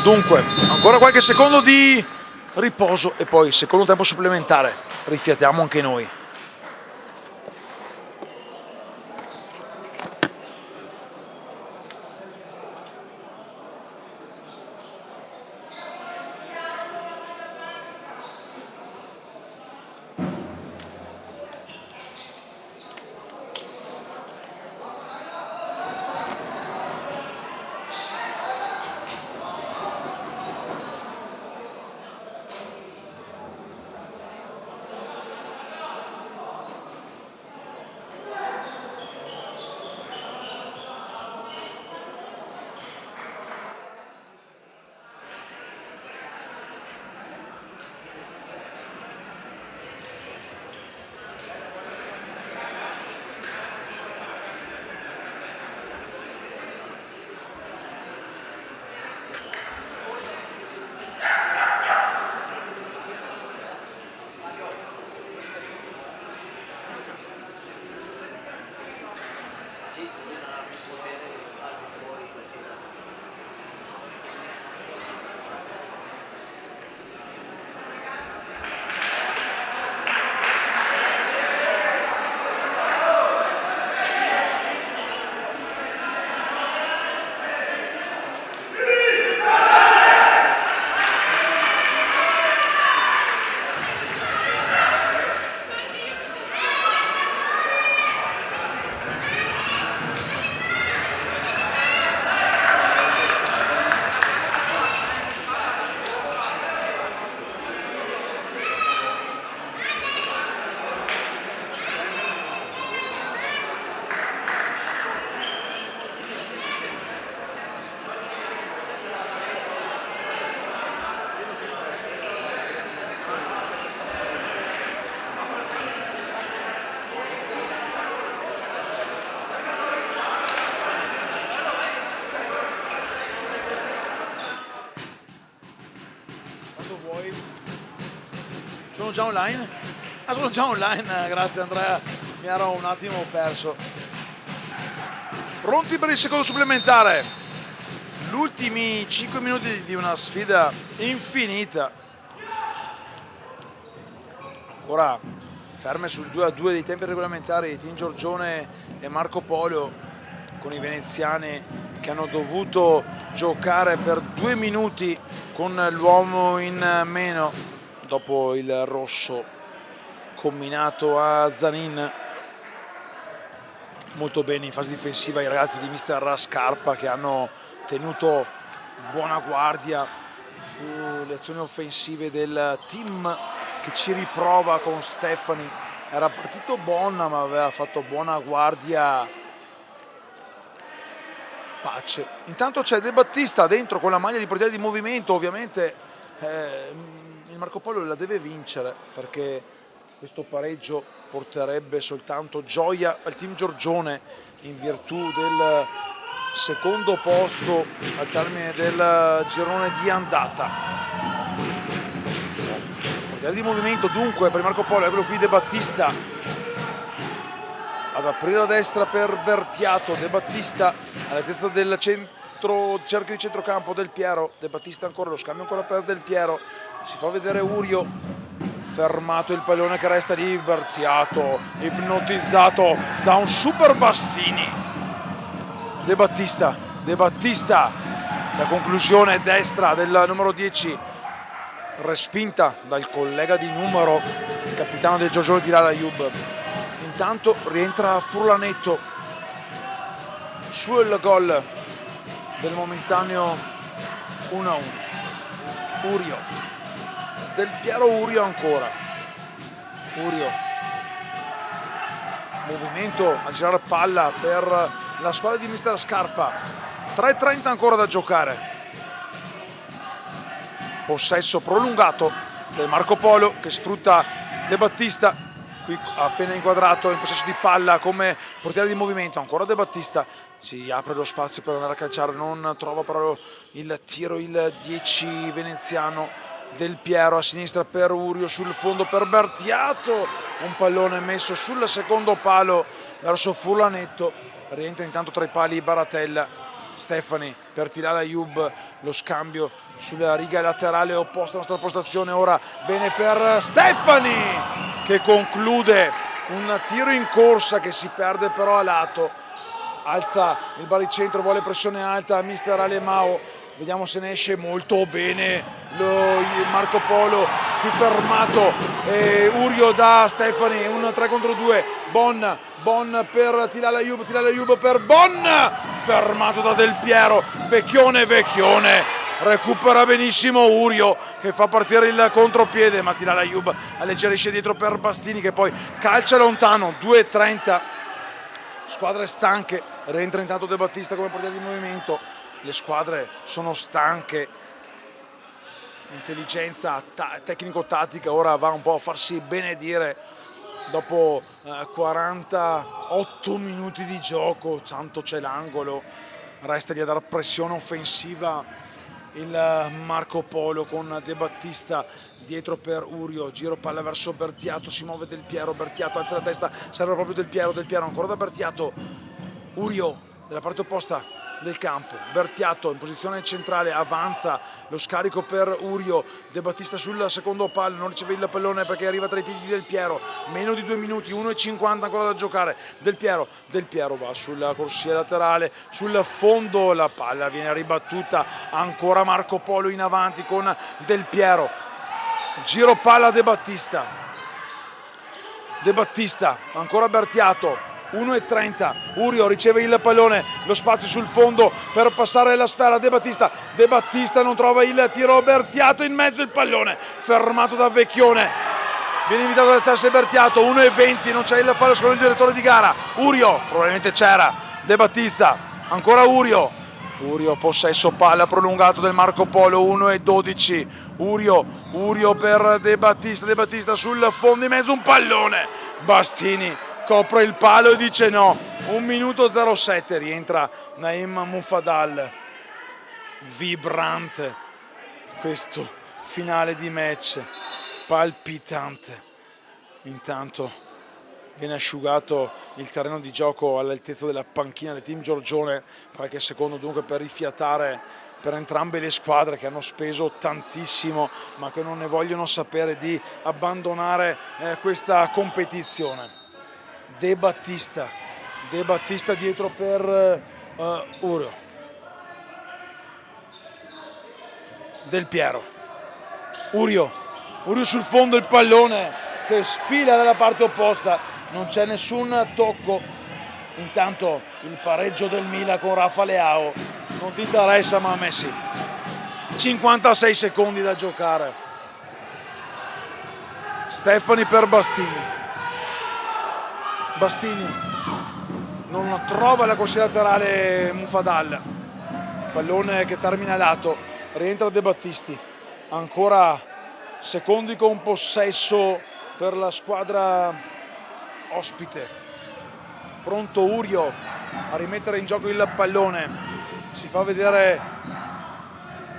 dunque ancora qualche secondo di riposo e poi secondo tempo supplementare, rifiatiamo anche noi. già online? Ah, sono già online, grazie Andrea, mi ero un attimo perso. Pronti per il secondo supplementare, gli ultimi 5 minuti di una sfida infinita. Ancora ferme sul 2-2 dei tempi regolamentari Team Giorgione e Marco Polo, con i veneziani che hanno dovuto giocare per 2 minuti con l'uomo in meno dopo il rosso comminato a Zanin. Molto bene in fase difensiva i ragazzi di mister Scarpa, che hanno tenuto buona guardia sulle azioni offensive del team che ci riprova con Stefani. Era partito Bonna ma aveva fatto buona guardia Pace. Intanto c'è De Battista dentro con la maglia di portiere di movimento. Ovviamente il Marco Polo la deve vincere, perché questo pareggio porterebbe soltanto gioia al team Giorgione in virtù del secondo posto al termine del girone di andata. Portiere di movimento dunque per Marco Polo, eccolo qui De Battista ad aprire a destra per Bertiato. De Battista alla testa del cerchio di centrocampo Del Piero. De Battista ancora, lo scambio ancora per Del Piero, si fa vedere Urio, fermato il pallone che resta lì. Bertiato ipnotizzato da un super Bastini. De Battista, la conclusione destra del numero 10 respinta dal collega di numero, il capitano del Giorgione Tilal Ayub. Intanto rientra Furlanetto sul gol del momentaneo 1-1. Urio, Del Piero, Urio ancora. Urio, movimento a girare palla per la squadra di mister Scarpa. 3:30 ancora da giocare. Possesso prolungato del Marco Polo che sfrutta De Battista, qui appena inquadrato in possesso di palla come portiere di movimento. Ancora De Battista, si apre lo spazio per andare a calciare, non trova però il tiro il 10 veneziano. Del Piero a sinistra per Urio, sul fondo per Bertiato, un pallone messo sul secondo palo verso Furlanetto. Rientra intanto tra i pali Baratella. Stefani per Tilal Ayub, lo scambio sulla riga laterale opposta alla nostra postazione. Ora bene per Stefani che conclude un tiro in corsa che si perde però a lato. Alza il baricentro, vuole pressione alta mister Alemao. Vediamo se ne esce molto bene Marco Polo, qui fermato Urio da Stefani, un 3 contro 2. Bon per Tilal Ayub per Bon, fermato da Del Piero. Vecchione, recupera benissimo Urio che fa partire il contropiede, ma Tilal Ayub alleggerisce dietro per Bastini che poi calcia lontano. 2:30, squadre stanche. Rientra intanto De Battista come portiere di movimento. Le squadre sono stanche, intelligenza tecnico-tattica ora va un po' a farsi benedire dopo 48 minuti di gioco. Tanto c'è l'angolo, resta di dar pressione offensiva il Marco Polo con De Battista dietro per Urio, giro palla verso Bertiato, si muove Del Piero, Bertiato alza la testa, serve proprio Del Piero ancora da Bertiato. Urio della parte opposta del campo, Bertiato in posizione centrale, avanza, lo scarico per Urio. De Battista sul secondo palo, non riceve il pallone perché arriva tra i piedi di Del Piero. Meno di 2 minuti, 1:50 ancora da giocare. Del Piero va sulla corsia laterale, sul fondo la palla viene ribattuta, ancora Marco Polo in avanti con Del Piero. Giro palla De Battista, ancora Bertiato. 1:30, Urio riceve il pallone, lo spazio sul fondo per passare la sfera. De Battista non trova il tiro, Bertiato in mezzo, il pallone fermato da Vecchione, viene invitato ad alzarsi Bertiato. 1:20, non c'è il fallo secondo il direttore di gara. Urio, probabilmente c'era. De Battista, ancora Urio, possesso palla prolungato del Marco Polo. 1:12, Urio per De Battista sul fondo in mezzo, un pallone, Bastini copre il palo e dice no. 1:07, rientra Naim Mufadal. Vibrante questo finale di match. palpitante. Intanto viene asciugato il terreno di gioco all'altezza della panchina del team Giorgione, qualche secondo dunque per rifiatare per entrambe le squadre che hanno speso tantissimo ma che non ne vogliono sapere di abbandonare questa competizione. De Battista dietro per Urio, Del Piero, Urio sul fondo, il pallone che sfila dalla parte opposta, non c'è nessun tocco. Intanto il pareggio del Milan con Rafa Leao non ti interessa, ma Messi 56 secondi da giocare. Stefani per Bastini non trova la corsia laterale Mufadal, pallone che termina a lato, rientra De Battisti, ancora secondi con possesso per la squadra ospite. Pronto Urio a rimettere in gioco il pallone, si fa vedere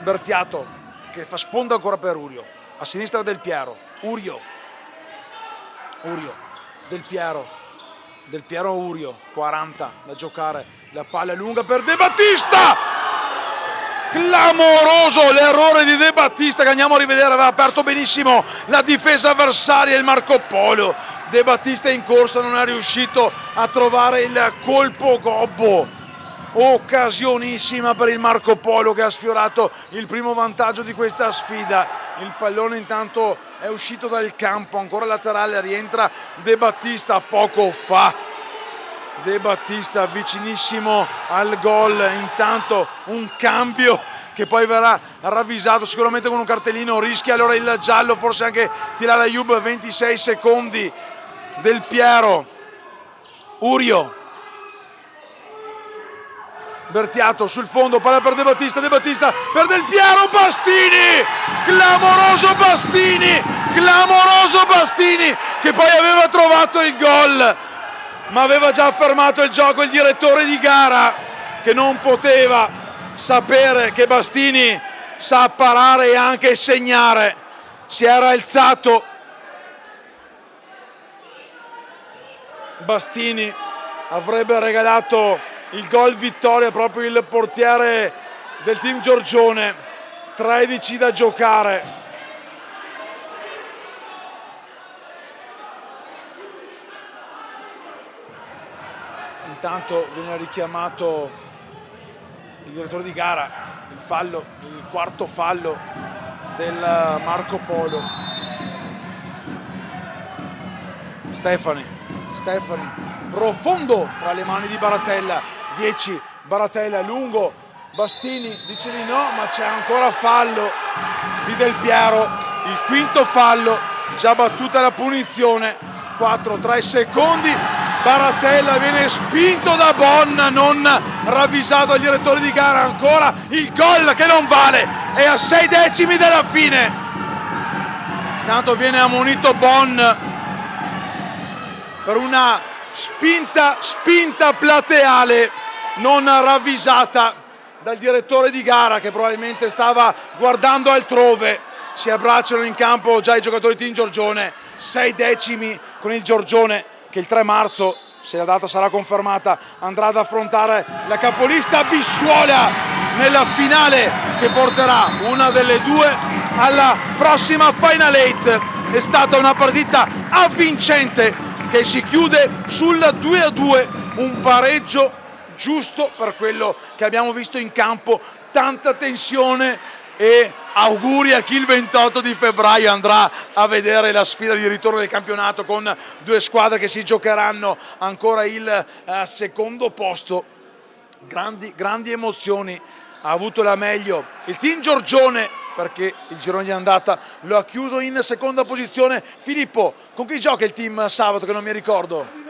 Bertiato che fa sponda ancora per Urio, a sinistra Del Piero, Urio, Del Piero Urio, 40 da giocare, la palla è lunga per De Battista, clamoroso l'errore di De Battista che andiamo a rivedere, aveva aperto benissimo la difesa avversaria, il Marco Polo. De Battista in corsa non è riuscito a trovare il colpo gobbo, occasionissima per il Marco Polo che ha sfiorato il primo vantaggio di questa sfida. Il pallone intanto è uscito dal campo, ancora laterale, rientra De Battista poco fa. De Battista vicinissimo al gol, intanto un cambio che poi verrà ravvisato sicuramente con un cartellino, rischia allora il giallo, forse anche Tilal Ayub, 26 secondi. Del Piero, Urio, Bertiato sul fondo, palla per De Battista per Del Piero, Bastini, clamoroso Bastini che poi aveva trovato il gol ma aveva già fermato il gioco il direttore di gara che non poteva sapere che Bastini sa parare e anche segnare, si era alzato. Bastini avrebbe regalato il gol vittoria proprio il portiere del team Giorgione, 13 da giocare. Intanto viene richiamato il direttore di gara, il quarto fallo del Marco Polo. Stefani profondo tra le mani di Baratella, 10 Baratella lungo, Bastini dice di no ma c'è ancora fallo di Del Piero, il quinto fallo, già battuta la punizione, 4-3 secondi, Baratella viene spinto da Bon, non ravvisato dal direttore di gara, ancora il gol che non vale, è a 6 decimi dalla fine. Intanto viene ammonito Bon per una spinta plateale non ravvisata dal direttore di gara che probabilmente stava guardando altrove. Si abbracciano in campo già i giocatori team Giorgione, 6 decimi con il Giorgione che il 3 marzo, se la data sarà confermata, andrà ad affrontare la capolista Bissuola nella finale che porterà una delle due alla prossima Final 8. È stata una partita avvincente che si chiude sul 2-2, un pareggio giusto per quello che abbiamo visto in campo, tanta tensione e auguri a chi il 28 di febbraio andrà a vedere la sfida di ritorno del campionato con due squadre che si giocheranno ancora il secondo posto. Grandi emozioni, ha avuto la meglio il team Giorgione perché il girone di andata lo ha chiuso in seconda posizione. Filippo, con chi gioca il team sabato che non mi ricordo?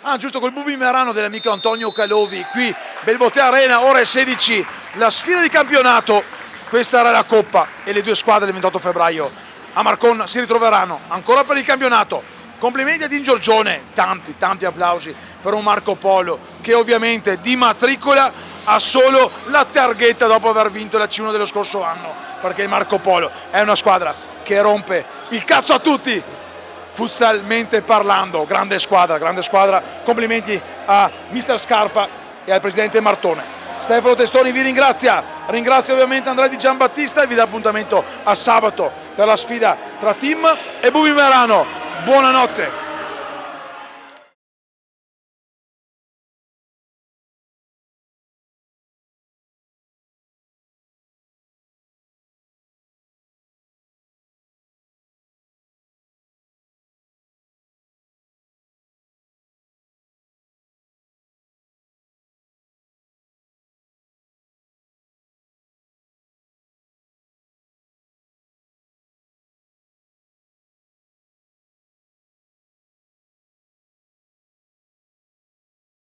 Ah, giusto, col Bubi Merano dell'amico Antonio Calovi, qui Belbotea Arena, ore 16, la sfida di campionato, questa era la Coppa e le due squadre del 28 febbraio a Marcon si ritroveranno ancora per il campionato. Complimenti a Team Giorgione, tanti applausi per un Marco Polo che ovviamente di matricola ha solo la targhetta dopo aver vinto la C1 dello scorso anno, perché il Marco Polo è una squadra che rompe il cazzo a tutti, futsalmente parlando. Grande squadra, complimenti a mister Scarpa e al presidente Martone. Stefano Testoni vi ringrazio ovviamente Andrea Di Giambattista e vi dà appuntamento a sabato per la sfida tra Team e Bubi Merano. Buonanotte.